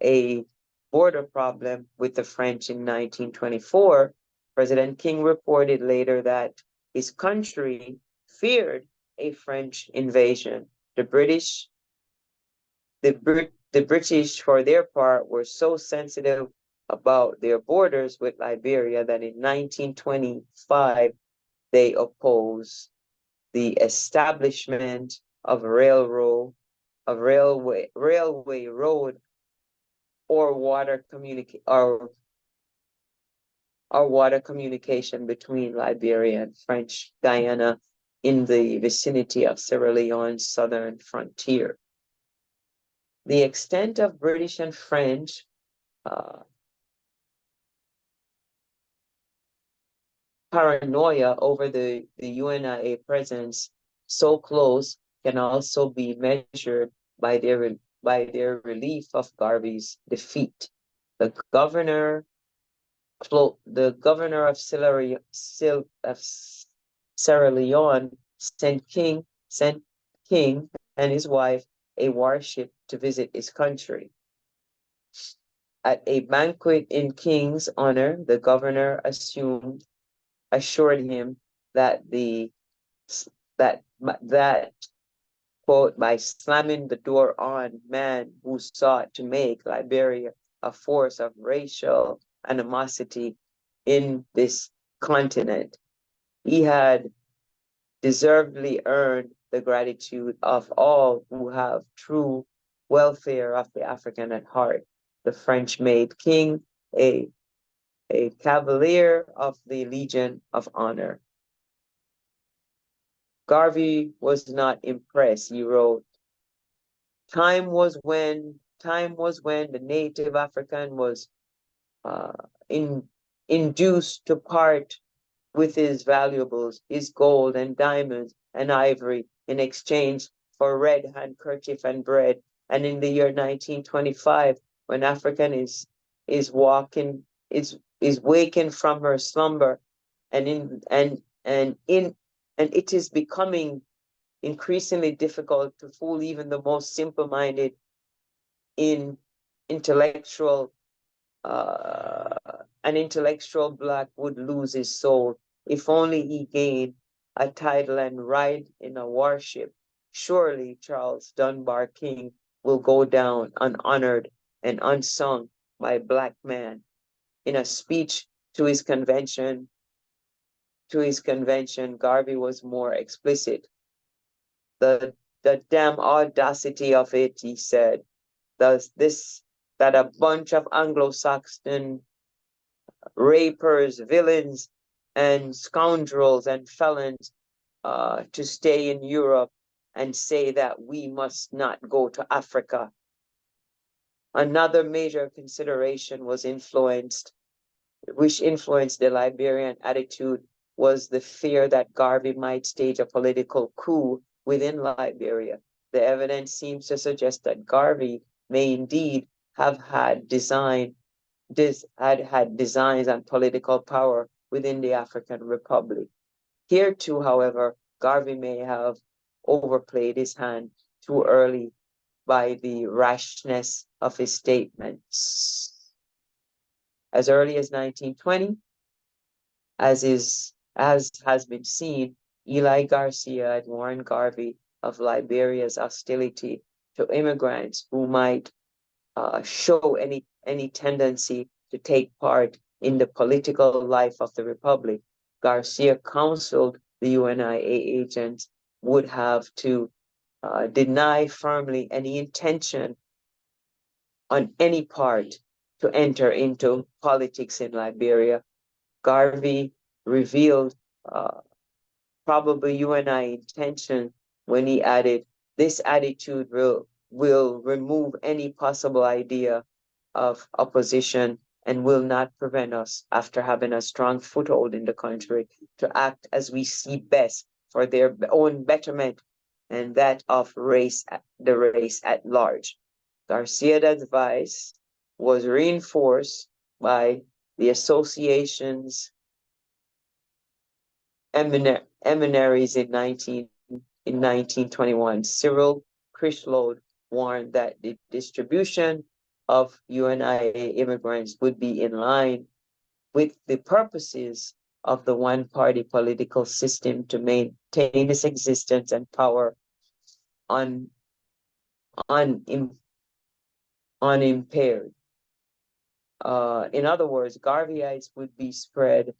a border problem with the French in 1924. President King reported later that his country feared a French invasion. The British, for their part, were so sensitive about their borders with Liberia that in 1925 they opposed the establishment of railway road or water communication between Liberia and French Guyana in the vicinity of Sierra Leone's southern frontier. The extent of British and French paranoia over the UNIA presence so close can also be measured by their relief of Garvey's defeat. The governor of Sierra Leone sent King and his wife a warship to visit his country. At a banquet in King's honor, the governor assured him that quote, by slamming the door on man who sought to make Liberia a force of racial animosity in this continent, he had deservedly earned the gratitude of all who have true welfare of the African at heart. The French made King a cavalier of the Legion of Honor. Garvey was not impressed. He wrote, time was when the native African was induced to part with his valuables, his gold and diamonds and ivory in exchange for red handkerchief and bread. And in the year 1925, when African is waking from her slumber, and it is becoming increasingly difficult to fool even the most simple-minded intellectual Black would lose his soul if only he gained a title and ride in a warship. Surely Charles Dunbar King will go down unhonored and unsung by Black man. In a speech to his convention, Garvey was more explicit. The damn audacity of it, he said, that a bunch of Anglo-Saxon rapers, villains, and scoundrels and felons to stay in Europe and say that we must not go to Africa. Another major consideration which influenced the Liberian attitude, was the fear that Garvey might stage a political coup within Liberia. The evidence seems to suggest that Garvey may indeed have had designs on political power within the African Republic. Here too, however, Garvey may have overplayed his hand too early by the rashness of his statements. As early as 1920, as has been seen, Eli Garcia had warned Garvey of Liberia's hostility to immigrants who might show any tendency to take part in the political life of the Republic. Garcia counseled the UNIA agents would have to deny firmly any intention on any part to enter into politics in Liberia. Garvey revealed probably UNI intention when he added, "This attitude will remove any possible idea of opposition and will not prevent us, after having a strong foothold in the country, to act as we see best for their own betterment and that of the race at large." Garcia's advice was reinforced by the association's emissaries in 1921. Cyril Crishlode warned that the distribution of UNIA immigrants would be in line with the purposes of the one-party political system to maintain its existence and power unimpaired. In other words, Garveyites would be spread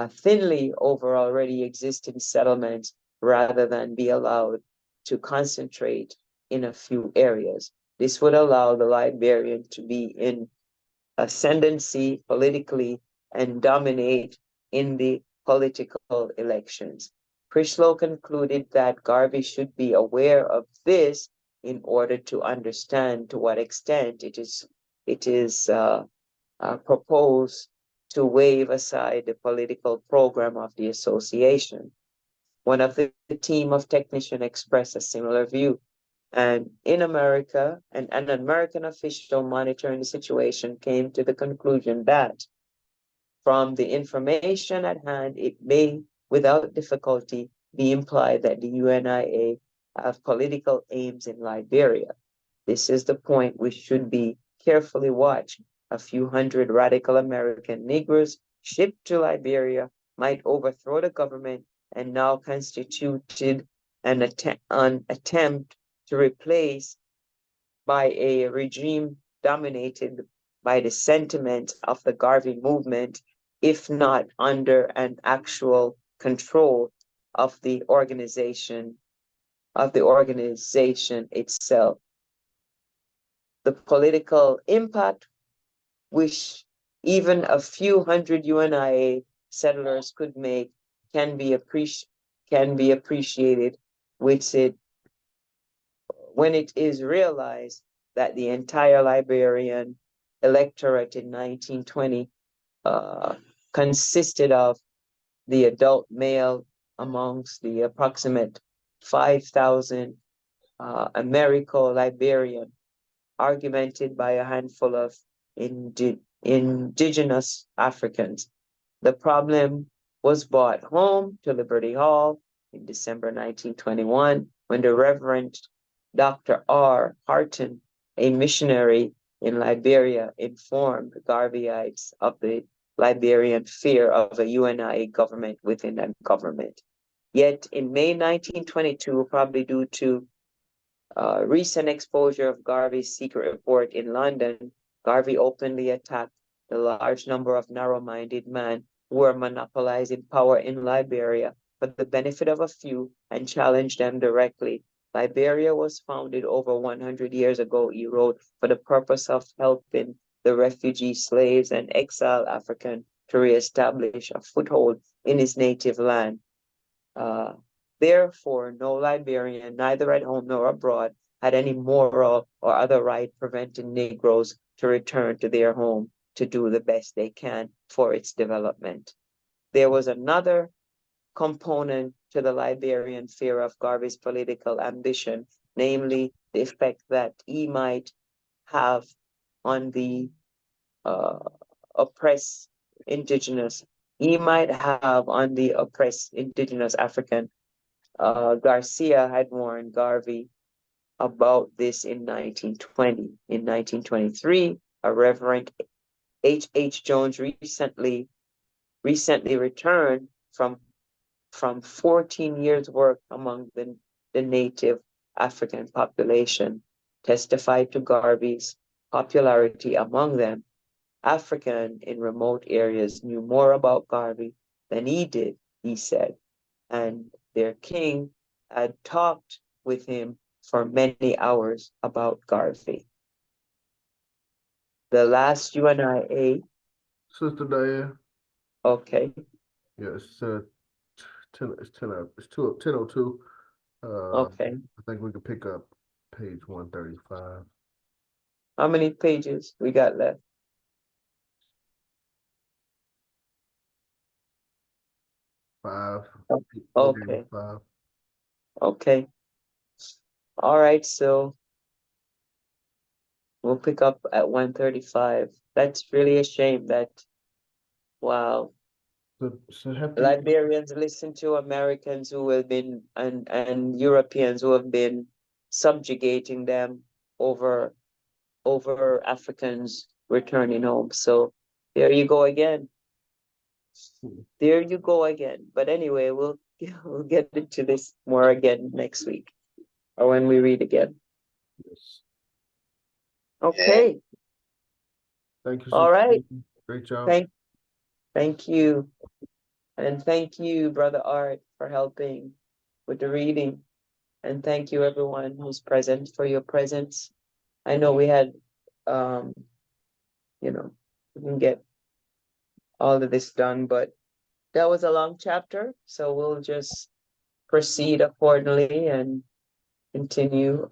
thinly over already existing settlements rather than be allowed to concentrate in a few areas. This would allow the Liberian to be in ascendancy politically and dominate in the political elections. Crislow concluded that Garvey should be aware of this in order to understand to what extent it is proposed to wave aside the political program of the association. One of the team of technicians expressed a similar view. And in America, an American official monitoring the situation came to the conclusion that from the information at hand, it may, without difficulty, be implied that the UNIA have political aims in Liberia. This is the point which should be carefully watched. A few hundred radical American Negroes shipped to Liberia might overthrow the government and now constituted an attempt to replace by a regime dominated by the sentiment of the Garvey movement, if not under an actual control of the organization itself. The political impact, which even a few hundred UNIA settlers could make, can be appreciated when it is realized that the entire Liberian electorate in 1920 consisted of the adult male amongst the approximate 5,000 Americo-Liberian, augmented by a handful of indigenous Africans. The problem was brought home to Liberty Hall in December 1921 when the Reverend Dr. R. Harton, a missionary in Liberia, informed the Garveyites of the Liberian fear of a UNIA government within that government. Yet in May 1922, probably due to recent exposure of Garvey's secret report in London, Garvey openly attacked the large number of narrow-minded men who were monopolizing power in Liberia for the benefit of a few and challenged them directly. Liberia was founded over 100 years ago, he wrote, for the purpose of helping the refugee slaves and exiled African to reestablish a foothold in his native land. Therefore, no Liberian, neither at home nor abroad, had any moral or other right preventing Negroes to return to their home to do the best they can for its development. There was another component to the Liberian fear of Garvey's political ambition, namely the effect that he might have on the oppressed indigenous, African. Garcia had warned Garvey about this in 1920. In 1923, a Reverend H. Jones recently returned from 14 years' work among the native African population, testified to Garvey's popularity among them. African in remote areas knew more about Garvey than he did, he said, and their king had talked with him for many hours about Garvey. The last UNIA, Sister Diane. okay, Yeah, it's 10:02. okay. I think we could pick up page 135. How many pages we got left? 5. Okay, 5. okay. All right, so we'll pick up at 135. That's really a shame that, wow, So happy. Liberians listen to Americans who have been and Europeans who have been subjugating them over Africans returning home. So there you go again. There you go again. But anyway, we'll get into this more again next week or when we read again. Yes. Okay. Thank you. All right. Great job. Thank you. And thank you, Brother Art, for helping with the reading. And thank you everyone who's present for your presence. I know we had we didn't get all of this done, but that was a long chapter. So we'll just proceed accordingly and continue